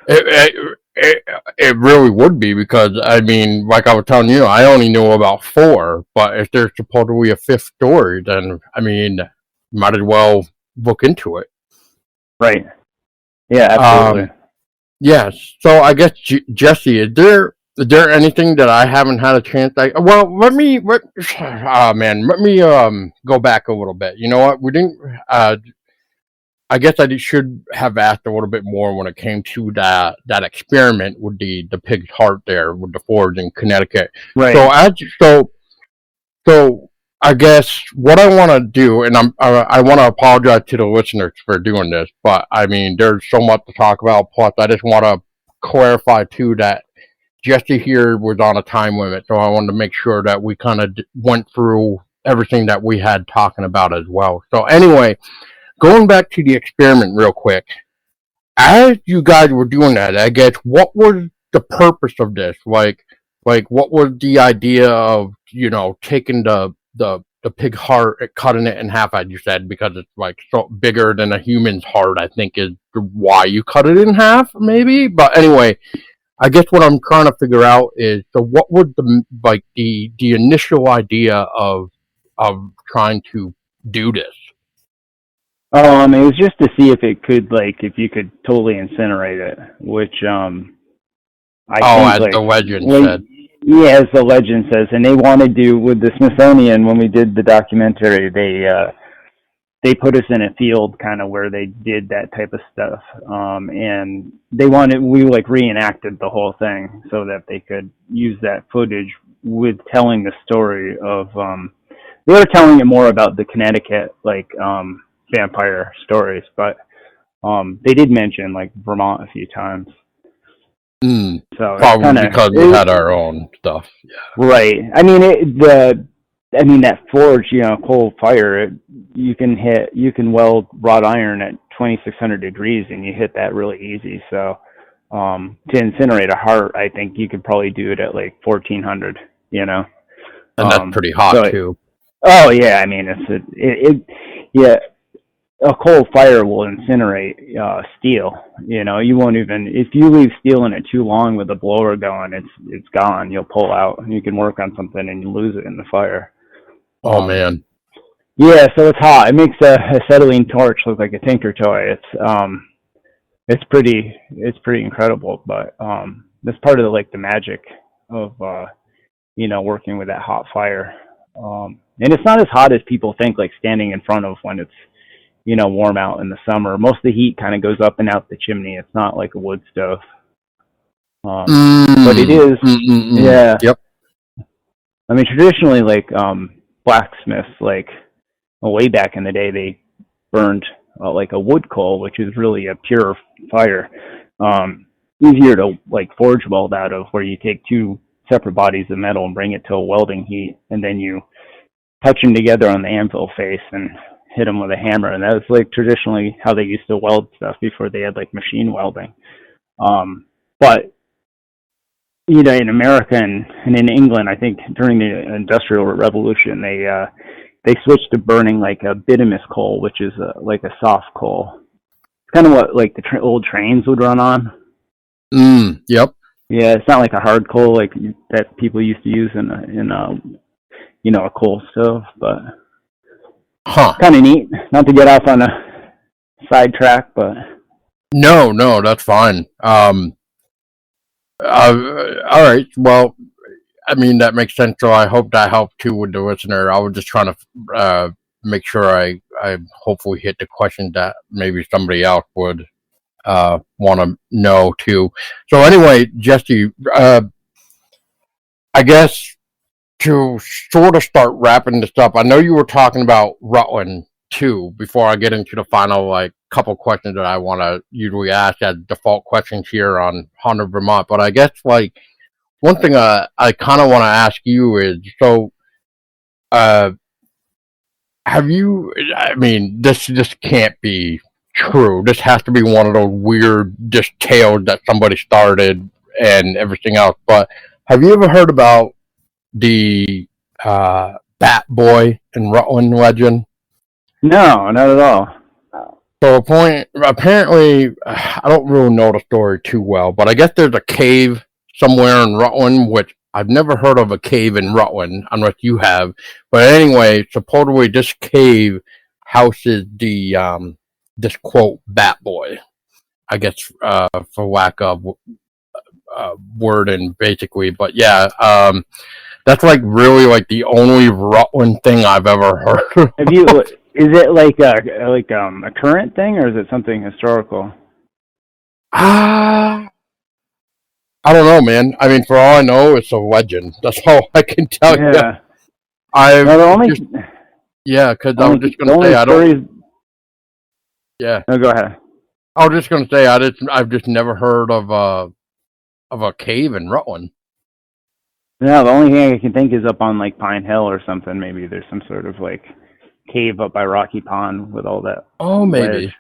Speaker 1: It really would be because, I mean, like I was telling you, I only know about four, but if there's supposedly a fifth story, then, I mean, might as well look into it.
Speaker 2: Right. Yeah, absolutely.
Speaker 1: Um, yes. So I guess, Jesse, is there anything that I haven't had a chance? Well, man, let me go back a little bit. You know what? We didn't. I guess I should have asked a little bit more when it came to that experiment with the pig's heart there with the forge in Connecticut.
Speaker 2: Right.
Speaker 1: So I guess what I want to do, and I want to apologize to the listeners for doing this, but I mean there's so much to talk about. Plus, I just want to clarify too that Jesse here was on a time limit, so I wanted to make sure that we kind of went through everything that we had talking about as well. So anyway, going back to the experiment real quick, as you guys were doing that, I guess what was the purpose of this? Like what was the idea of taking the pig heart, cutting it in half, as you said, because it's like so bigger than a human's heart. I think is why you cut it in half, maybe. But anyway, I guess what I'm trying to figure out is, so what was the initial idea of trying to do this?
Speaker 2: It was just to see if it could, like, if you could totally incinerate it, which I think,
Speaker 1: As
Speaker 2: like,
Speaker 1: the legend
Speaker 2: well,
Speaker 1: said.
Speaker 2: yeah, as the legend says, and they wanted to with the Smithsonian when we did the documentary. They put us in a field kind of where they did that type of stuff, and we like reenacted the whole thing so that they could use that footage with telling the story of. They were telling it more about the Connecticut vampire stories, but they did mention like Vermont a few times. So it's
Speaker 1: Probably
Speaker 2: kind of
Speaker 1: because we had our own stuff. Yeah.
Speaker 2: right. I mean, that forge, coal fire, you can weld wrought iron at 2,600 degrees, and you hit that really easy. So to incinerate a heart, I think you could probably do it at like 1,400.
Speaker 1: And that's pretty hot too.
Speaker 2: Oh yeah, I mean yeah. A coal fire will incinerate steel. You won't even, if you leave steel in it too long with a blower going, it's gone. You'll pull out. You can work on something and you lose it in the fire.
Speaker 1: Oh man.
Speaker 2: Yeah, so it's hot. It makes a acetylene torch look like a tinker toy. It's pretty incredible. But that's part of the magic of working with that hot fire. And it's not as hot as people think. Like standing in front of when it's warm out in the summer. Most of the heat kind of goes up and out the chimney. It's not like a wood stove. But it is. Yeah.
Speaker 1: Yep.
Speaker 2: I mean, traditionally, blacksmiths, way back in the day, they burned like a wood coal, which is really a pure fire. Easier to forge weld out of, where you take two separate bodies of metal and bring it to a welding heat, and then you touch them together on the anvil face and hit them with a hammer. And that was traditionally how they used to weld stuff before they had machine welding. But in America and in England, I think during the Industrial Revolution, they switched to burning a bituminous coal, which is a soft coal. It's kind of what the old trains would run on.
Speaker 1: Yep.
Speaker 2: Yeah, it's not like a hard coal that people used to use in a coal stove, but kind of neat. Not to get off on a sidetrack, but
Speaker 1: no, that's fine. All right. Well, I mean that makes sense. So I hope that helped too with the listener. I was just trying to make sure I hopefully hit the question that maybe somebody else would want to know too. So anyway, Jesse, I guess to sort of start wrapping this up, I know you were talking about Rutland too. Before I get into the final couple questions that I want to usually ask as default questions here on Haunted Vermont, but I guess one thing I kind of want to ask you is, so have you? I mean, this can't be true. This has to be one of those weird just tales that somebody started and everything else. But have you ever heard about the Bat Boy in Rutland legend?
Speaker 2: No, not at all.
Speaker 1: So apparently, I don't really know the story too well, but I guess there's a cave somewhere in Rutland, which I've never heard of a cave in Rutland, unless you have. But anyway, supposedly this cave houses this quote Bat Boy. I guess for lack of wording, basically. But yeah, that's like really like the only Rutland thing I've ever heard.
Speaker 2: Have you? Is it like a current thing, or is it something historical?
Speaker 1: Ah, I don't know, man. I mean, for all I know, it's a legend. That's all I can tell you.
Speaker 2: Yeah.
Speaker 1: I
Speaker 2: No,
Speaker 1: yeah, because I was just gonna say I don't. Yeah.
Speaker 2: No, go ahead.
Speaker 1: I was just gonna say I've just never heard of a cave in Rutland.
Speaker 2: No, the only thing I can think is up on like Pine Hill or something. Maybe there's some sort of like cave up by Rocky Pond with all that.
Speaker 1: Oh, maybe.
Speaker 2: Ledge.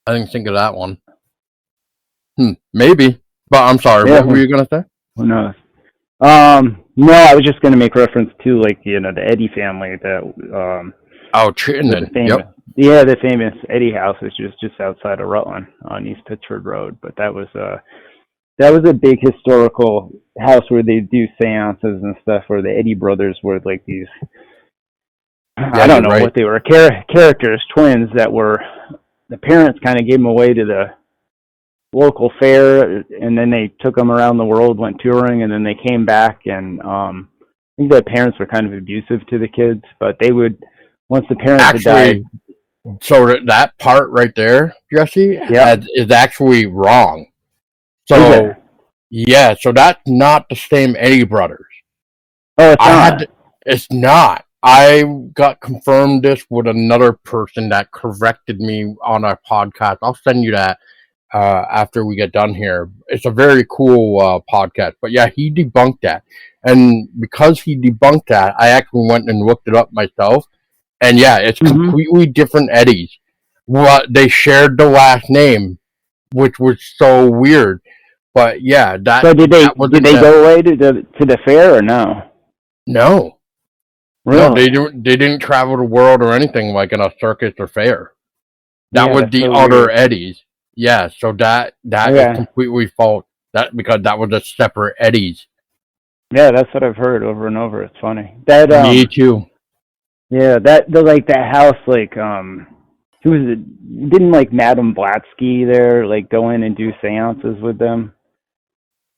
Speaker 1: I didn't think of that one. Maybe. But I'm sorry.
Speaker 2: Yeah,
Speaker 1: what were you gonna say?
Speaker 2: Who knows? No, I was just going to make reference to like the Eddy family that
Speaker 1: Oh, Chittenden. Yep.
Speaker 2: Yeah, the famous Eddy house is just outside of Rutland on East Pittsford Road. But that was a big historical house where they do seances and stuff. Where the Eddy brothers were like these.
Speaker 1: Yeah,
Speaker 2: I don't know
Speaker 1: right.
Speaker 2: what they were. Characters, twins that were. The parents kind of gave them away to the local fair, and then they took them around the world, went touring, and then they came back. And I think the parents were kind of abusive to the kids, but they would once the parents had died.
Speaker 1: So that part right there, Jesse, is actually wrong. So yeah, so that's not the same Eddy brothers.
Speaker 2: Oh, it's not.
Speaker 1: It's not. I got confirmed this with another person that corrected me on our podcast. I'll send you that after we get done here. It's a very cool podcast. But yeah, he debunked that. And because he debunked that, I actually went and looked it up myself. And yeah, it's completely different Eddys. Well, they shared the last name, which was so weird. But yeah, that.
Speaker 2: So did they go away to the fair or no?
Speaker 1: No.
Speaker 2: Really?
Speaker 1: No, they didn't travel the world or anything like in a circus or fair. That was the
Speaker 2: so
Speaker 1: other
Speaker 2: weird.
Speaker 1: Eddys. Yeah, so that is completely false. Because that was a separate Eddys.
Speaker 2: Yeah, that's what I've heard over and over. It's funny.
Speaker 1: Me too.
Speaker 2: Yeah, that house, like who was it? Didn't like Madame Blatsky there like go in and do seances with them?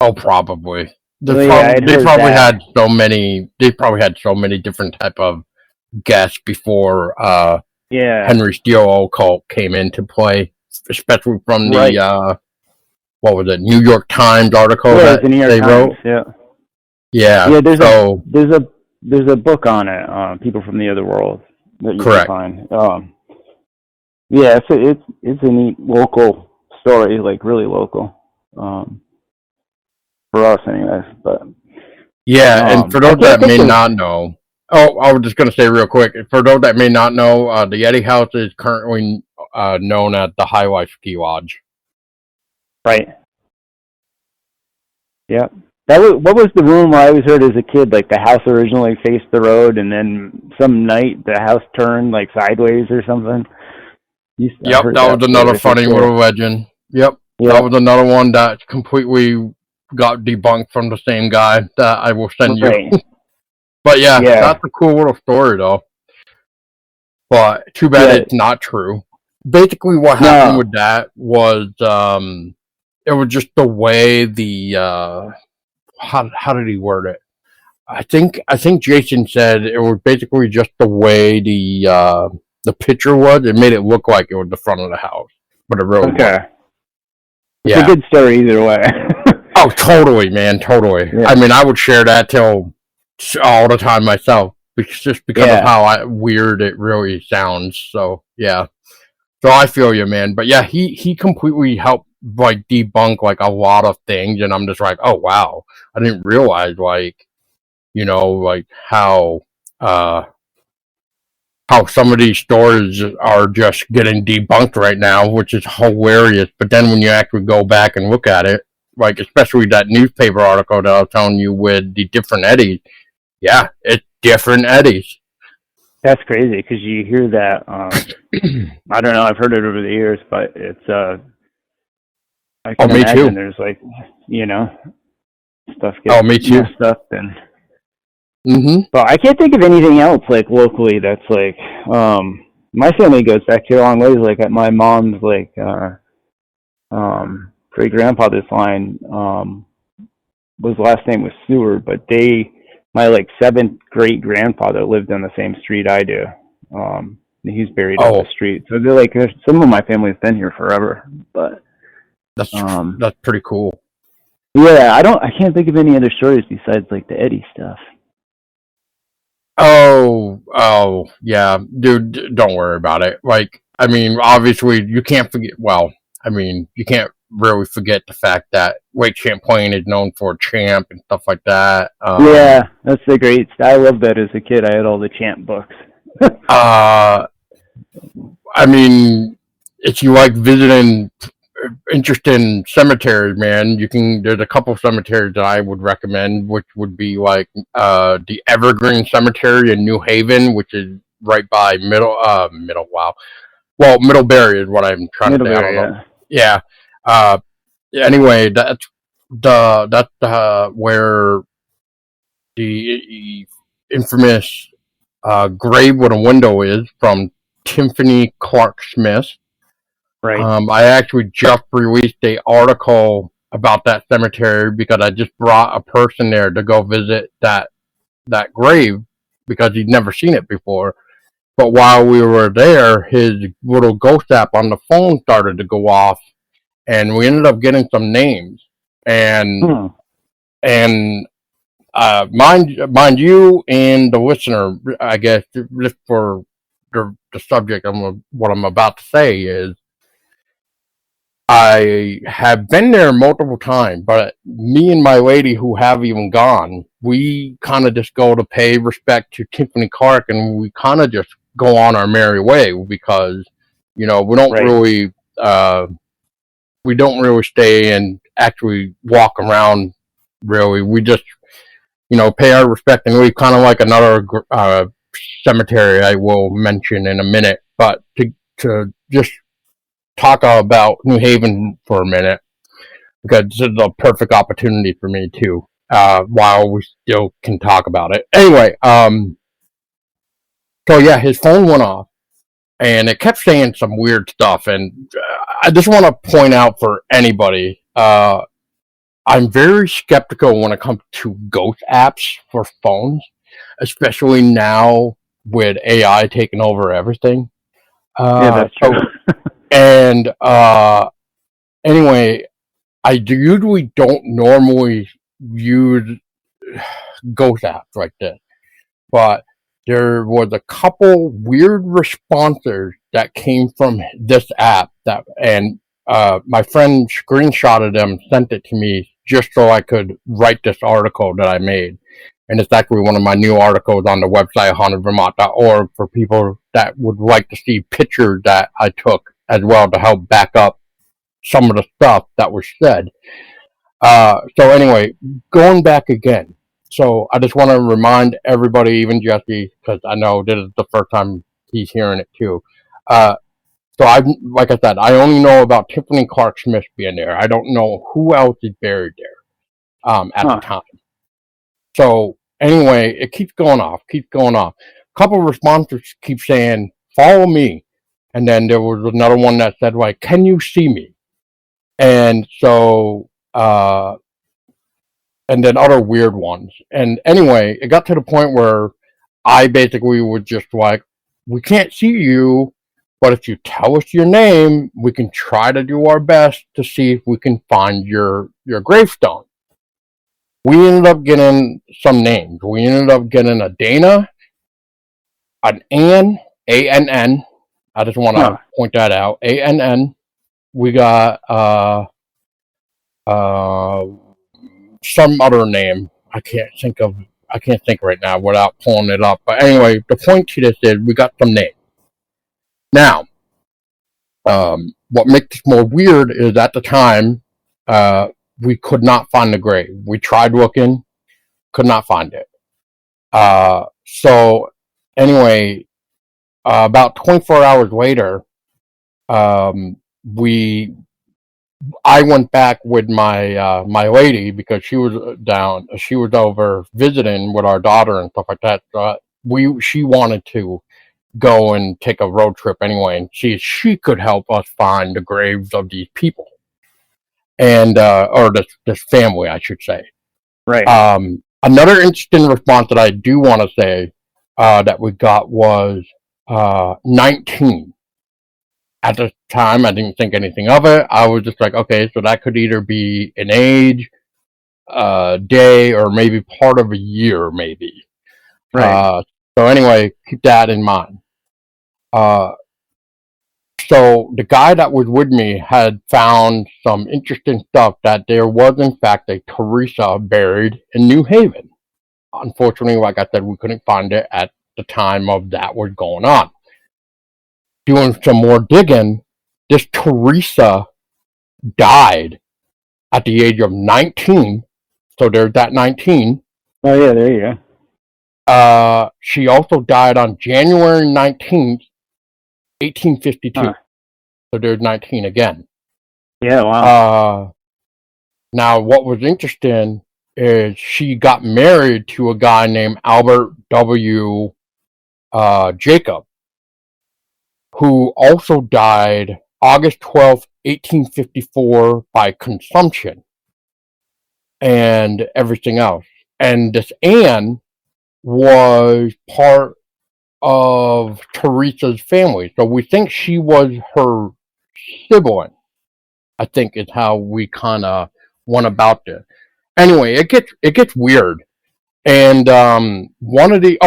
Speaker 1: Oh, probably. They
Speaker 2: probably
Speaker 1: had so many. They probably had so many different type of guests before Henry Steele occult came into play, especially from the what was it, New York Times article that
Speaker 2: the New York
Speaker 1: they
Speaker 2: Times,
Speaker 1: wrote. Yeah.
Speaker 2: There's a book on it, People from the Other World, that you can find. Yeah, it's a neat local story, like really local. For us, anyways. But
Speaker 1: yeah, and for those that may not know, I was just going to say real quick. For those that may not know, the Eddy House is currently known as the High Life Ski Lodge.
Speaker 2: Right. Yeah. What was the rumor I always heard as a kid? Like the house originally faced the road, and then some night the house turned like sideways or something.
Speaker 1: Yep, that was another funny little legend. Yep, that was another one that completely got debunked from the same guy that I will send you. But yeah, that's a cool little story though. But too bad it's not true. Basically, what happened with that was it was just the way the how did he word it? I think Jason said it was basically just the way the picture was. It made it look like it was the front of the house, but it really wasn't.
Speaker 2: It's a good story either way.
Speaker 1: Oh, totally, man, totally. Yeah. I mean, I would share that all the time myself, because of how weird it really sounds. So yeah, so I feel you, man. But yeah, he completely helped like debunk like a lot of things, and I'm just like, oh wow, I didn't realize like like how some of these stories are just getting debunked right now, which is hilarious. But then when you actually go back and look at it, like especially that newspaper article that I was telling you with the different Eddys, yeah, it's different Eddys.
Speaker 2: That's crazy because you hear that. I don't know. I've heard it over the years, but it's I
Speaker 1: Oh,
Speaker 2: can
Speaker 1: me too.
Speaker 2: imagine there's like, you know, stuff gets
Speaker 1: Oh, me too.
Speaker 2: messed up and.
Speaker 1: Mm-hmm.
Speaker 2: But I can't think of anything else like locally that's like. My family goes back here a long ways. Like at my mom's like great grandfather's line was last name was Seward, but my like seventh great grandfather lived on the same street I do. He's buried up the
Speaker 1: Oh,
Speaker 2: street. So they're like some of my family's been here forever, but
Speaker 1: that's
Speaker 2: um
Speaker 1: that's pretty cool.
Speaker 2: yeah, I can't think of any other stories besides like the Eddie stuff.
Speaker 1: Oh, yeah, dude. Don't worry about it. Like, I mean, obviously, you can't forget. Well, I mean, you can't really forget the fact that Lake Champlain is known for Champ and stuff like that.
Speaker 2: Yeah, that's the great. I loved that as a kid. I had all the Champ books.
Speaker 1: Uh, I mean, if you like visiting interesting cemeteries, man, you can. There's a couple cemeteries that I would recommend, which would be like the Evergreen Cemetery in New Haven, which is right by Middle. Wow. Well, Middlebury is what I'm trying to say. I don't
Speaker 2: Middlebury,
Speaker 1: know.
Speaker 2: yeah.
Speaker 1: Yeah. Uh, anyway, that's where the infamous grave with a window is from Tiffany Clark Smith.
Speaker 2: Right.
Speaker 1: I actually just released a article about that cemetery because I just brought a person there to go visit that grave because he'd never seen it before. But while we were there, his little ghost app on the phone started to go off, and we ended up getting some names. And
Speaker 2: Hmm.
Speaker 1: and mind you, and the listener, I guess, just for the subject of what I'm about to say is I have been there multiple times, but me and my lady who have even gone, we kind of just go to pay respect to Tiffany Clark, and we kind of just go on our merry way because,
Speaker 2: Right.
Speaker 1: uh, we don't really stay and actually walk around. Really, we just pay our respect and leave. Kind of like another cemetery I will mention in a minute, but to just talk about New Haven for a minute because this is a perfect opportunity for me too. While we still can talk about it. Anyway, so yeah, his phone went off and it kept saying some weird stuff. And I just want to point out for anybody, I'm very skeptical when it comes to ghost apps for phones, especially now with AI taking over everything.
Speaker 2: Yeah, that's true.
Speaker 1: So and anyway, I usually don't normally use ghost apps like this, but there was a couple weird responses that came from this app and my friend screenshotted them, sent it to me just so I could write this article that I made. And it's actually one of my new articles on the website, hauntedvermont.org, for people that would like to see pictures that I took as well to help back up some of the stuff that was said. So anyway, going back again. So I just want to remind everybody, even Jesse, because I know this is the first time he's hearing it too. Uh, like I said, I only know about Tiffany Clark Smith being there. I don't know who else is buried there at the
Speaker 2: Huh.
Speaker 1: time. So anyway, it keeps going off, keeps going off. A couple of responses keep saying, "Follow me," and then there was another one that said, "Like, can you see me?" And so and then other weird ones. And anyway, it got to the point where I basically was just like, we can't see you, but if you tell us your name, we can try to do our best to see if we can find your gravestone. We ended up getting some names. We ended up getting a Dana, an Ann, ANN. I just want
Speaker 2: Huh.
Speaker 1: to point that out. ANN. We got uh some other name. I can't think right now without pulling it up. But anyway, the point to this is we got some names. Now, what makes this more weird is at the time, we could not find the grave. We tried looking, could not find it. So anyway, about 24 hours later, um, we I went back with my lady because she was down. She was over visiting with our daughter and stuff like that. So she wanted to go and take a road trip anyway, and she could help us find the graves of these people and or this family, I should say.
Speaker 2: Right.
Speaker 1: Another interesting response that I do want to say that we got was 19. At the time, I didn't think anything of it. I was just like, okay, so that could either be an age, day, or maybe part of a year, maybe.
Speaker 2: Right.
Speaker 1: So anyway, keep that in mind. Uh, so the guy that was with me had found some interesting stuff that there was in fact a Teresa buried in New Haven. Unfortunately, like I said, we couldn't find it at the time of that was going on. Doing some more digging, this Teresa died at the age of 19. So there's that 19.
Speaker 2: Oh yeah, there you go.
Speaker 1: She also died on January 19th, 1852.
Speaker 2: Huh.
Speaker 1: So there's 19 again.
Speaker 2: Yeah, wow.
Speaker 1: Now, what was interesting is she got married to a guy named Albert W. Jacob, who also died August 12th, 1854 by consumption and everything else. And this Anne was part of Teresa's family. So we think she was her sibling, I think is how we kind of went about this. Anyway, it gets weird. And one of the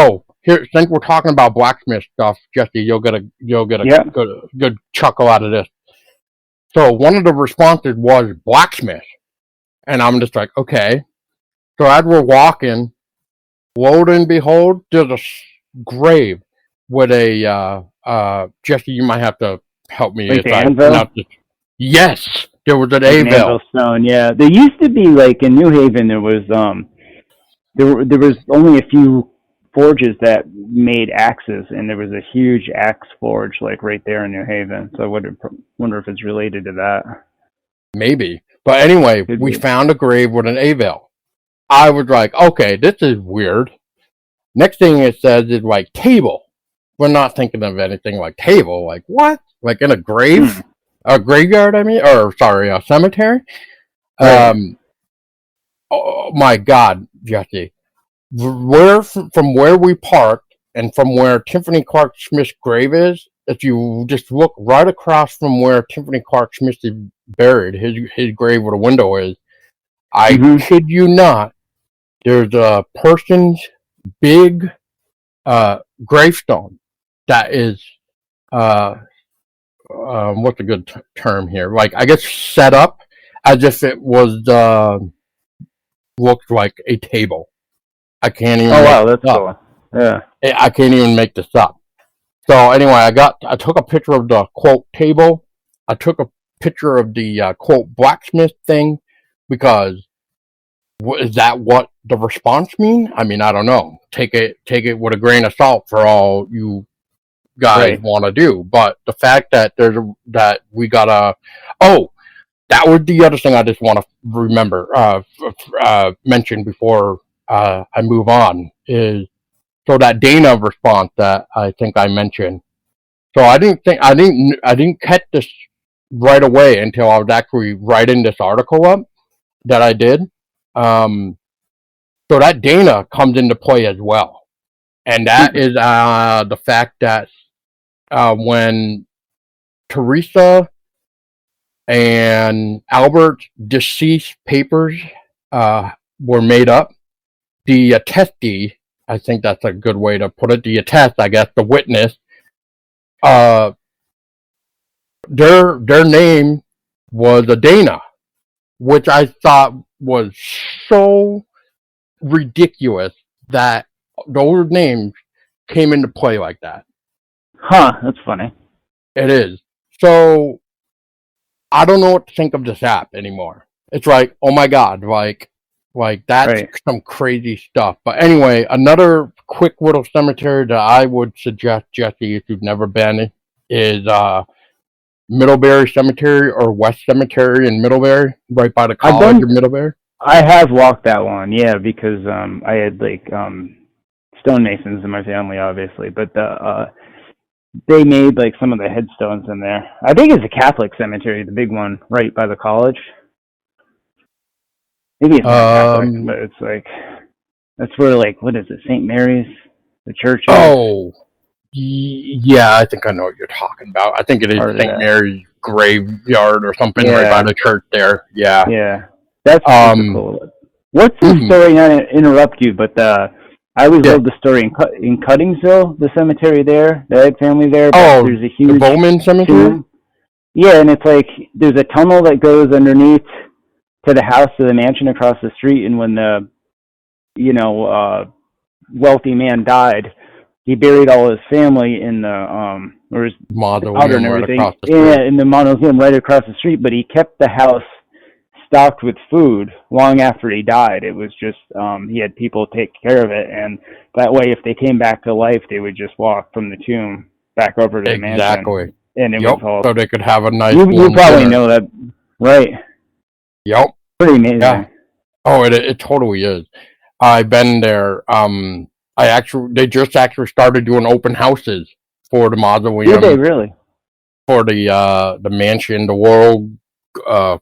Speaker 1: here, since we're talking about blacksmith stuff, Jesse, you'll get a
Speaker 2: Yeah.
Speaker 1: good chuckle out of this. So one of the responses was blacksmith, and I'm just like, okay. So as we're walking, lo and behold, there's a grave with a Jesse. You might have to help me.
Speaker 2: Like
Speaker 1: if
Speaker 2: the
Speaker 1: I
Speaker 2: anvil?
Speaker 1: not just, yes, there was an
Speaker 2: Like an
Speaker 1: anvil.
Speaker 2: anvil stone, yeah. There used to be, like, in New Haven, there was there was only a few forges that made axes, and there was a huge axe forge, like, right there in New Haven. So I wonder if it's related to that.
Speaker 1: Maybe, but anyway,
Speaker 2: Could
Speaker 1: we
Speaker 2: be.
Speaker 1: found a grave with an anvil. I was like, okay, this is weird. Next thing it says is like table. We're not thinking of anything like table. Like what? Like in a grave? A graveyard, I mean? Or, sorry, a cemetery?
Speaker 2: Right.
Speaker 1: Oh my God, Jesse. From where we parked and from where Tiffany Clark Smith's grave is, if you just look right across from where Tiffany Clark Smith is buried, his grave where the window is, I kid you not, there's a person's big gravestone that is what's a good term here? Like I guess set up as if it was looked like a table. I can't even.
Speaker 2: Oh
Speaker 1: make
Speaker 2: wow, that's
Speaker 1: this up.
Speaker 2: cool. Yeah.
Speaker 1: I can't even make this up. So anyway, I took a picture of the quote table. I took a picture of the quote blacksmith thing because is that what the response mean? I mean, I don't know. Take it with a grain of salt for all you guys
Speaker 2: Right.
Speaker 1: want to do. But the fact that that we got that was the other thing I just want to remember mention before I move on is so that Dana response that I think I mentioned. So I didn't catch this right away until I was actually writing this article up that I did. So that Dana comes into play as well, and that is the fact that when Teresa and Albert's deceased papers were made up, the attestee, I think that's a good way to put it, the attest, I guess, the witness, uh, their name was a Dana, which I thought was so ridiculous that those names came into play like that.
Speaker 2: Huh, that's funny.
Speaker 1: It is. So I don't know what to think of this app anymore. It's like, oh my God, like Like, that's
Speaker 2: Right.
Speaker 1: some crazy stuff. But anyway, another quick little cemetery that I would suggest, Jesse, if you've never been, is Middlebury Cemetery or West Cemetery in Middlebury, right by the
Speaker 2: I've
Speaker 1: college
Speaker 2: done.
Speaker 1: of Middlebury.
Speaker 2: I have walked that one, yeah, because I had like stonemasons in my family, obviously, but they made like some of the headstones in there. I think it's a Catholic cemetery, the big one right by the college. Maybe it's not Catholic,
Speaker 1: Um,
Speaker 2: but it's like that's where like what is it, St. Mary's, the church is
Speaker 1: oh, yeah, I think I know what you're talking about. I think it is
Speaker 2: part of
Speaker 1: St.
Speaker 2: that.
Speaker 1: Mary's graveyard or something right by
Speaker 2: Yeah,
Speaker 1: the church there. Yeah.
Speaker 2: yeah, that's super
Speaker 1: Um,
Speaker 2: cool. What's the
Speaker 1: mhm.
Speaker 2: story? Not to interrupt you, but I always
Speaker 1: Yeah.
Speaker 2: love the story in Cuttingsville, the cemetery there, the Egg family there. But
Speaker 1: Oh,
Speaker 2: there's a
Speaker 1: the
Speaker 2: huge
Speaker 1: Bowman Cemetery?
Speaker 2: tomb. Yeah, and it's like there's a tunnel that goes underneath to the house to the mansion across the street. And when the you know wealthy man died, he buried all his family in the or his daughter and
Speaker 1: Mausoleum right
Speaker 2: everything,
Speaker 1: across the
Speaker 2: yeah,
Speaker 1: street.
Speaker 2: in the mausoleum right across the street. But he kept the house stocked with food long after he died. It was just he had people take care of it, and that way, if they came back to life, they would just walk from the tomb back over to the
Speaker 1: Exactly.
Speaker 2: mansion, and it was
Speaker 1: Yep.
Speaker 2: all.
Speaker 1: So they could have a nice
Speaker 2: You
Speaker 1: warm
Speaker 2: probably
Speaker 1: dinner.
Speaker 2: know that, right?
Speaker 1: Yep.
Speaker 2: Pretty
Speaker 1: Yeah.
Speaker 2: amazing.
Speaker 1: Oh, it totally is. I've been there. They just actually started doing open houses for the
Speaker 2: Did they
Speaker 1: mausoleum,
Speaker 2: really?
Speaker 1: for the mansion, the World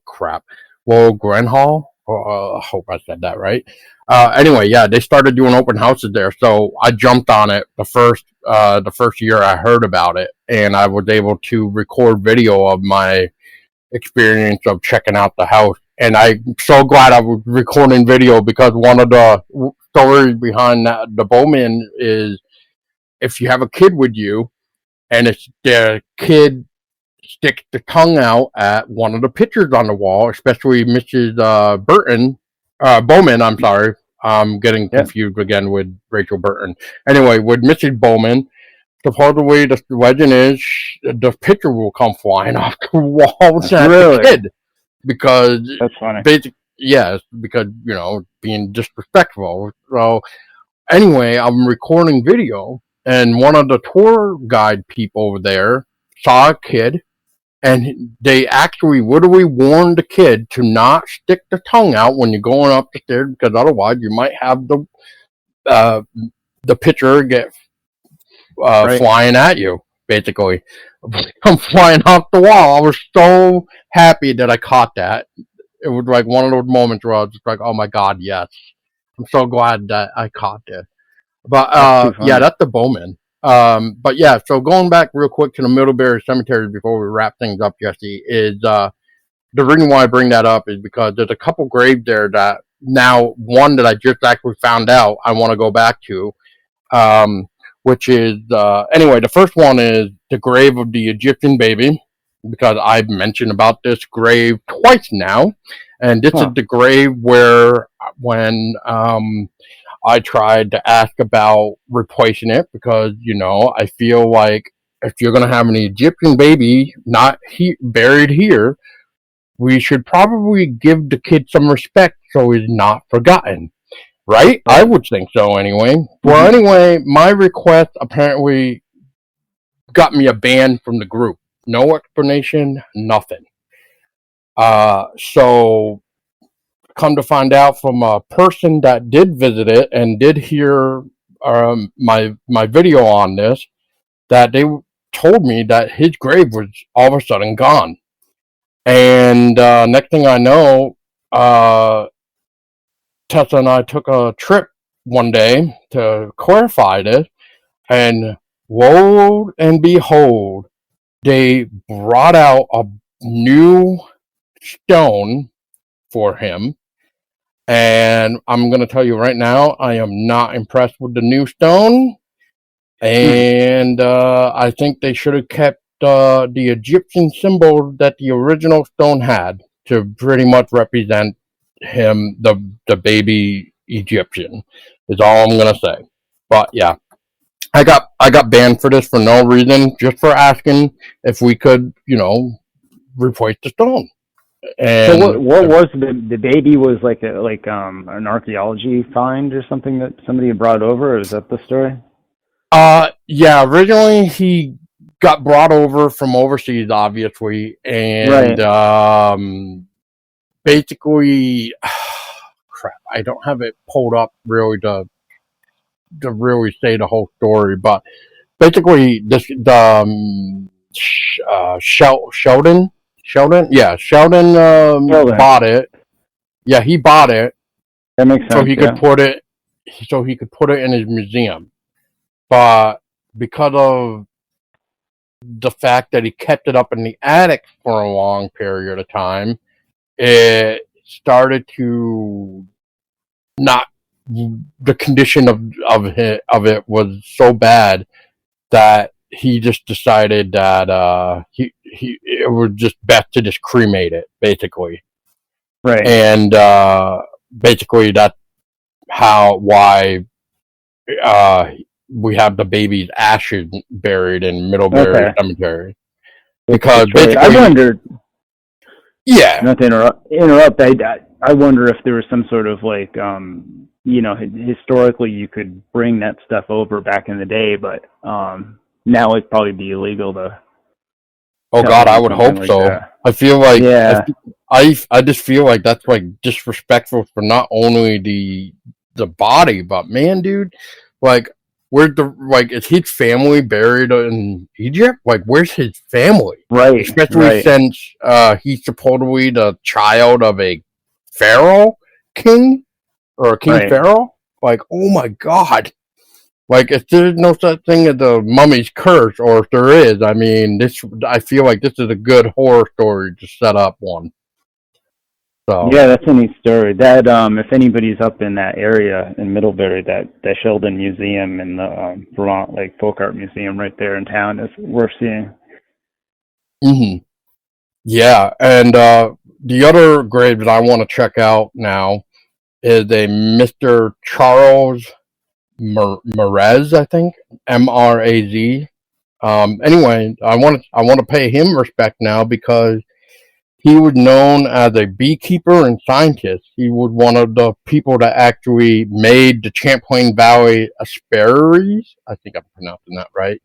Speaker 1: crap, World Grand Hall. I hope I said that right. Anyway, yeah, they started doing open houses there, so I jumped on it the first year I heard about it, and I was able to record video of my experience of checking out the house. And I'm so glad I was recording video, because one of the stories behind the Bowman is, if you have a kid with you and it's the kid sticks the tongue out at one of the pictures on the wall, especially Mrs. Bowman. I'm sorry, I'm getting
Speaker 2: Yeah.
Speaker 1: confused again with Rachel Burton. Anyway, with Mrs. Bowman, supposedly the legend is the picture will come flying off the walls at the
Speaker 2: Really?
Speaker 1: kid, because
Speaker 2: That's funny.
Speaker 1: yes, because being disrespectful. So anyway, I'm recording video, and one of the tour guide people over there saw a kid, and they actually literally warned the kid to not stick the tongue out when you're going up the stairs, because otherwise you might have uh, the picture get
Speaker 2: Right.
Speaker 1: flying at you, basically. I'm flying off the wall. I was so happy that I caught that. It was like one of those moments where I was just like, oh my God, yes. I'm so glad that I caught it. But
Speaker 2: That's too
Speaker 1: yeah,
Speaker 2: funny.
Speaker 1: that's the Bowman. But yeah, so going back real quick to the Middlebury Cemetery before we wrap things up, Jesse, is the reason why I bring that up is because there's a couple graves there that now, one that I just actually found out I want to go back to, um, which is anyway. The first one is the grave of the Egyptian baby, because I've mentioned about this grave twice now, and this is
Speaker 2: Huh.
Speaker 1: the grave where when I tried to ask about replacing it, because I feel like if you're gonna have an Egyptian baby not buried here, we should probably give the kid some respect so he's not forgotten. Right? I
Speaker 2: Right.
Speaker 1: would think so anyway. Well,
Speaker 2: Mhm.
Speaker 1: anyway, my request apparently got me a ban from the group. No explanation, nothing. So come to find out from a person that did visit it and did hear my video on this, that they told me that his grave was all of a sudden gone. And next thing I know, uh, Tessa and I took a trip one day to clarify this, and lo and behold, they brought out a new stone for him. And I'm going to tell you right now, I am not impressed with the new stone.
Speaker 2: Hmm.
Speaker 1: And I think they should have kept the Egyptian symbol that the original stone had, to pretty much represent him, the baby Egyptian, is all I'm gonna say. But yeah, I got banned for this for no reason, just for asking if we could, replace the stone.
Speaker 2: So
Speaker 1: And
Speaker 2: what was the baby was like an archaeology find or something that somebody had brought over? Or is that the story?
Speaker 1: yeah, originally he got brought over from overseas, obviously, and
Speaker 2: Right.
Speaker 1: basically, crap, I don't have it pulled up really to really say the whole story, but basically, this Sheldon
Speaker 2: Well then,
Speaker 1: bought it. Yeah, he bought it
Speaker 2: that makes
Speaker 1: so
Speaker 2: sense.
Speaker 1: he could
Speaker 2: Yeah.
Speaker 1: put it in his museum. But because of the fact that he kept it up in the attic for a long period of time, it started to not the condition of it was so bad that he just decided that he it was just best to just cremate it, basically.
Speaker 2: Right.
Speaker 1: And basically that's how why uh we have the baby's ashes buried in Middlebury
Speaker 2: Okay.
Speaker 1: Cemetery,
Speaker 2: That's the
Speaker 1: because
Speaker 2: choice. I
Speaker 1: basically,
Speaker 2: wondered,
Speaker 1: yeah.
Speaker 2: not to interrupt. I wonder if there was some sort of like, historically you could bring that stuff over back in the day, but now it'd probably be illegal to
Speaker 1: Oh God, I
Speaker 2: do
Speaker 1: would
Speaker 2: something
Speaker 1: hope
Speaker 2: like
Speaker 1: so.
Speaker 2: that.
Speaker 1: I feel like
Speaker 2: Yeah.
Speaker 1: I just feel like that's like disrespectful for not only the body, but man, dude, like is his family buried in Egypt? Like, where's his family?
Speaker 2: Right.
Speaker 1: Especially
Speaker 2: Right.
Speaker 1: since he's supposedly the child of a pharaoh king or a king
Speaker 2: Right.
Speaker 1: pharaoh. Like, oh my God. Like, if there's no such thing as a mummy's curse, or if there is, I mean, I feel like this is a good horror story to set up one. So,
Speaker 2: Yeah, that's a neat story. That if anybody's up in that area in Middlebury, that Sheldon Museum and the Vermont like Folk Art Museum right there in town is worth seeing.
Speaker 1: hmm yeah. And the other grave that I want to check out now is a Mr. Charles Mraz, I think, Mraz. Anyway, I want to pay him respect now because he was known as a beekeeper and scientist. He was one of the people that actually made the Champlain Valley aspararies. I think I'm pronouncing that right.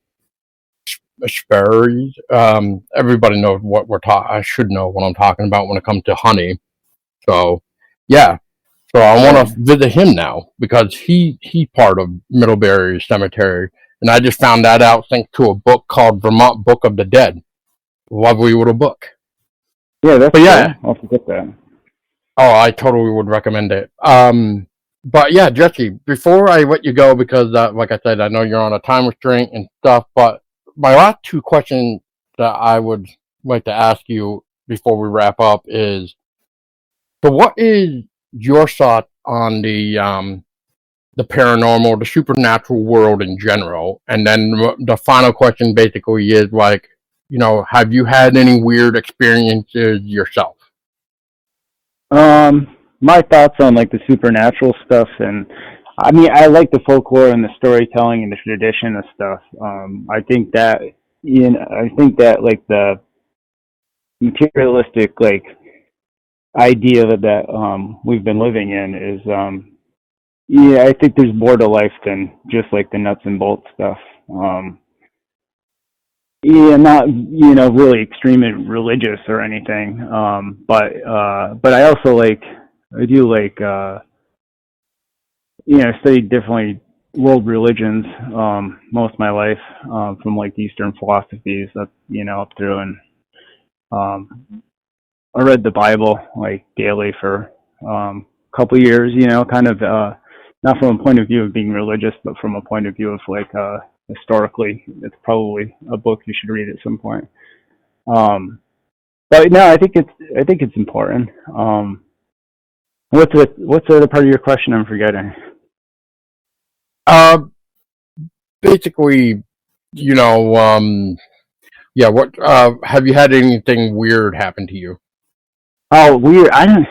Speaker 1: Aspararies. Everybody knows what we're talking. I should know what I'm talking about when it comes to honey. So, yeah. So I want
Speaker 2: Right.
Speaker 1: to visit him now because he's part of Middlebury Cemetery, and I just found that out thanks to a book called Vermont Book of the Dead. Lovely little book.
Speaker 2: Yeah, that's
Speaker 1: But yeah,
Speaker 2: cool. I'll forget that.
Speaker 1: oh, I totally would recommend it. But yeah, Jesse, before I let you go, because like I said, I know you're on a time restraint and stuff, but my last two questions that I would like to ask you before we wrap up is, so what is your thought on the paranormal, the supernatural world in general? And then the final question basically is like, have you had any weird experiences yourself?
Speaker 2: My thoughts on like the supernatural stuff, and I mean, I like the folklore and the storytelling and the tradition of stuff. I think that, I think that like the materialistic like idea that we've been living in is yeah, I think there's more to life than just like the nuts and bolts stuff. Yeah, not really extremely religious or anything. But I also like I do like studied different world religions most of my life, from like Eastern philosophies up up through, and um I read the Bible like daily for a couple of years, kind of not from a point of view of being religious, but from a point of view of like historically, it's probably a book you should read at some point. Um, but no, I think it's important. What's the other part of your question? I'm forgetting.
Speaker 1: Uh, basically, you know, yeah. What have you had anything weird happen to you?
Speaker 2: Oh, weird. I don't.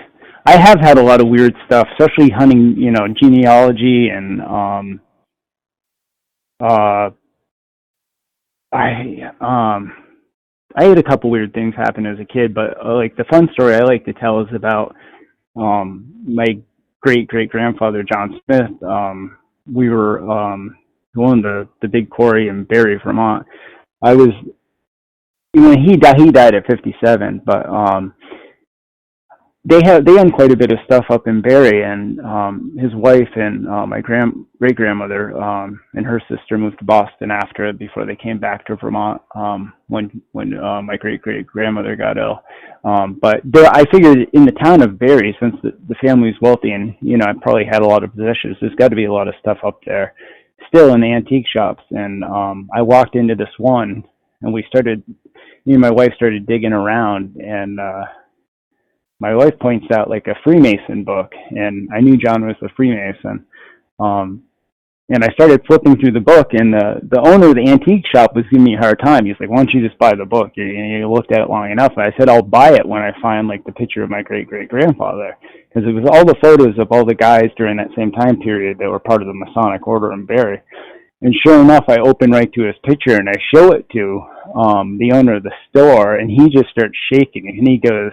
Speaker 2: I have had a lot of weird stuff, especially hunting. Genealogy and uh, I I had a couple weird things happen as a kid, but like the fun story I like to tell is about my great grandfather John Smith. We were going to the big quarry in Barry, Vermont. I was when he died at 57, but they own quite a bit of stuff up in Barry, and his wife and my great grandmother and her sister moved to Boston after it before they came back to Vermont when my great grandmother got ill. But I figured in the town of Barry, since the family's wealthy and I probably had a lot of possessions, there's got to be a lot of stuff up there still in the antique shops. And I walked into this one, and me and my wife started digging around, and my wife points out like a Freemason book, and I knew John was a Freemason. And I started flipping through the book, and the owner of the antique shop was giving me a hard time. He's like, "Why don't you just buy the book? You looked at it long enough." And I said, "I'll buy it when I find like the picture of my great grandfather," because it was all the photos of all the guys during that same time period that were part of the Masonic Order in Barry. And sure enough, I open right to his picture, and I show it to the owner of the store, and he just starts shaking, and he goes,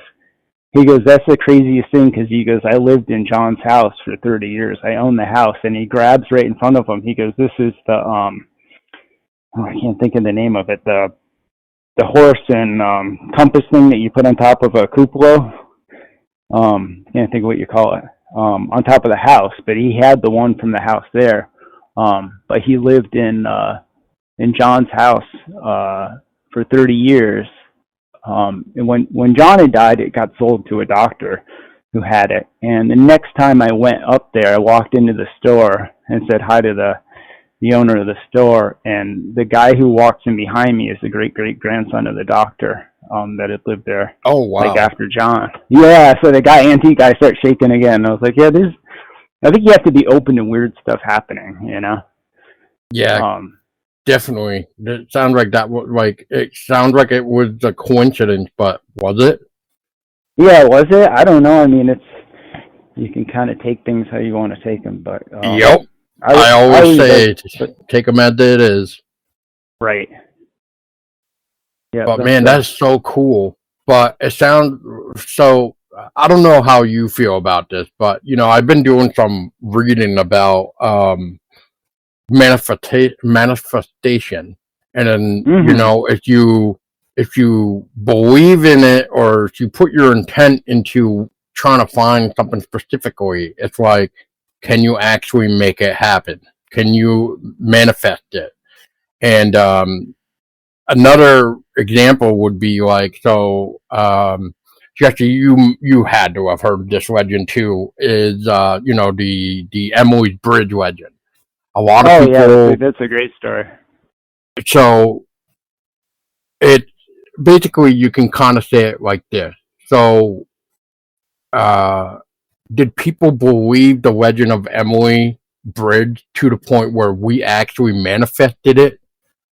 Speaker 2: "That's the craziest thing," because he goes, "I lived in John's house for 30 years. I own the house." And he grabs right in front of him. He goes, "This is the I can't think of the name of it. The horse and compass thing that you put on top of a cupola. Can't think of what you call it. On top of the house." But he had the one from the house there. But he lived in John's house for 30 years. And when John had died, it got sold to a doctor who had it. And the next time I went up there, I walked into the store and said hi to the owner of the store. And the guy who walks in behind me is the great grandson of the doctor that had lived there.
Speaker 1: Oh, wow.
Speaker 2: Like after John. Yeah, so the antique guy starts shaking again. And I was like, yeah, I think you have to be open to weird stuff happening,
Speaker 1: Yeah. Definitely. It sounds like it sounds like it was a coincidence, but was it?
Speaker 2: Yeah, was it? I don't know. I mean, you can kind of take things how you want to take them, but
Speaker 1: yep. I always say take them as it is.
Speaker 2: Right.
Speaker 1: Yeah. But man, that's so cool. But it sounds so. I don't know how you feel about this, but I've been doing some reading about manifestation, and then if you believe in it, or if you put your intent into trying to find something specifically, it's like, can you actually make it happen? Can you manifest it? And another example would be like, Jesse, you had to have heard this legend too, is the Emily's Bridge legend. A lot of people.
Speaker 2: Yeah, that's a great story.
Speaker 1: So it basically, you can kind of say it like this. So, did people believe the legend of Emily Bridge to the point where we actually manifested it,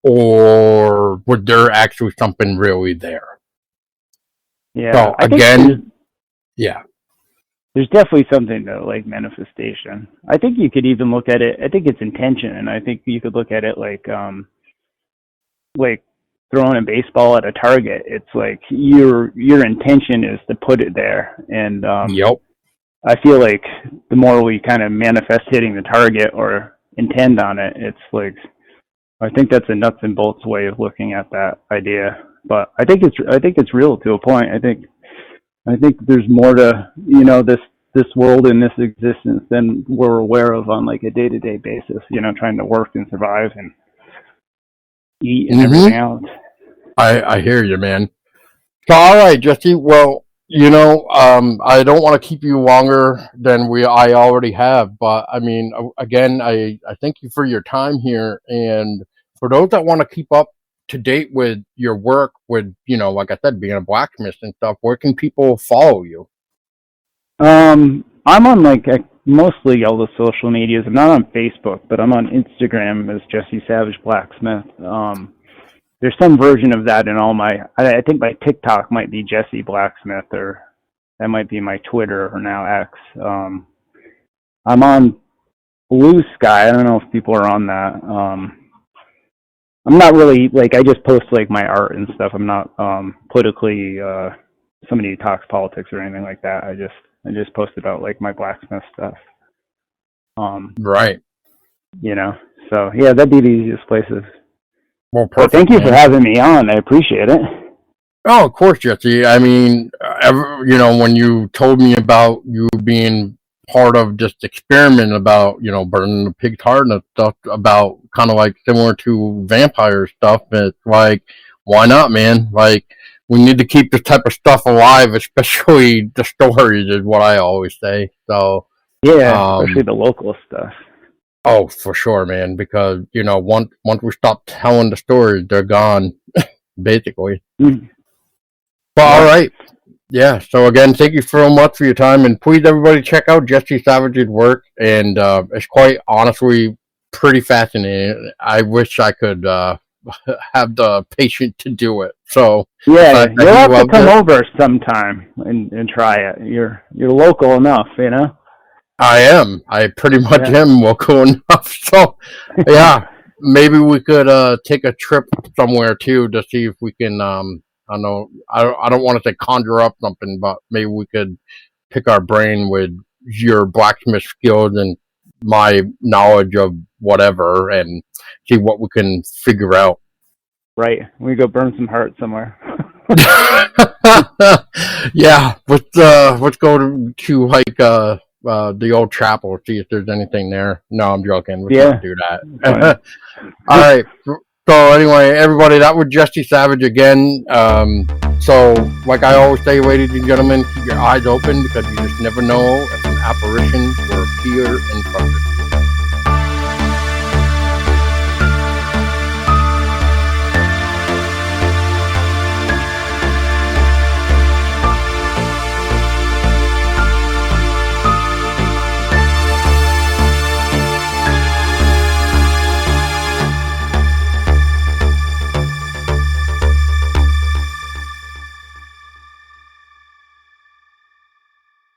Speaker 1: or was there actually something really there?
Speaker 2: Yeah.
Speaker 1: So again, yeah.
Speaker 2: There's definitely something to like manifestation. I think you could even look at it. I think it's intention, and I think you could look at it like throwing a baseball at a target. It's like your intention is to put it there, and
Speaker 1: yep.
Speaker 2: I feel like the more we kind of manifest hitting the target or intend on it, it's like, I think that's a nuts and bolts way of looking at that idea. But I think it's real to a point. I think there's more to this world and this existence than we're aware of on like a day-to-day basis. Trying to work and survive and eat and everything else.
Speaker 1: I hear you, man. So, all right, Jesse. Well, I don't want to keep you longer than I already have. But I mean, again, I thank you for your time here, and for those that want to keep up to date with your work, with like I said, being a blacksmith and stuff, where can people follow you?
Speaker 2: I'm on like mostly all the social medias. I'm not on Facebook, but I'm on Instagram as Jesse Savage Blacksmith. There's some version of that in all I think my TikTok might be Jesse Blacksmith, or that might be my Twitter, or now X. I'm on Blue Sky. I don't know if people are on that. I'm not really like, I just post like my art and stuff. I'm not politically somebody who talks politics or anything like that. I just post about like my blacksmith stuff.
Speaker 1: Right.
Speaker 2: You know. So yeah, that'd be the easiest places.
Speaker 1: Well,
Speaker 2: But
Speaker 1: perfect.
Speaker 2: thank you
Speaker 1: man.
Speaker 2: for having me on. I appreciate it.
Speaker 1: Oh, of course, Jesse. I mean, when you told me about you being part of this experiment about, burning the pig's heart and stuff, about kind of like similar to vampire stuff, it's like, why not, man? Like, we need to keep this type of stuff alive, especially the stories, is what I always say. So,
Speaker 2: Yeah, especially the local stuff.
Speaker 1: oh, for sure, man, because, once we stop telling the stories, they're gone, basically.
Speaker 2: Mm.
Speaker 1: But
Speaker 2: Yeah.
Speaker 1: all right. Yeah. So again, thank you so much for your time, and please everybody check out Jesse Savage's work. And it's quite honestly pretty fascinating. I wish I could have the patience to do it. So
Speaker 2: Yeah,
Speaker 1: the
Speaker 2: you'll
Speaker 1: fact that he
Speaker 2: have to
Speaker 1: loved
Speaker 2: come
Speaker 1: it,
Speaker 2: over sometime and try it. You're local enough, you know.
Speaker 1: I am. I pretty much
Speaker 2: Yeah.
Speaker 1: am local enough. So yeah, maybe we could take a trip somewhere too to see if we can. I know I don't want to say conjure up something, but maybe we could pick our brain with your blacksmith skills and my knowledge of whatever, and see what we can figure out.
Speaker 2: Right. We go burn some heart somewhere.
Speaker 1: Yeah, let's go to like the old chapel, see if there's anything there. No, I'm joking. Let's not do that. All right. So anyway, everybody, that was Jesse Savage again. So like I always say, ladies and gentlemen, keep your eyes open, because you just never know if an apparition will appear in front of you.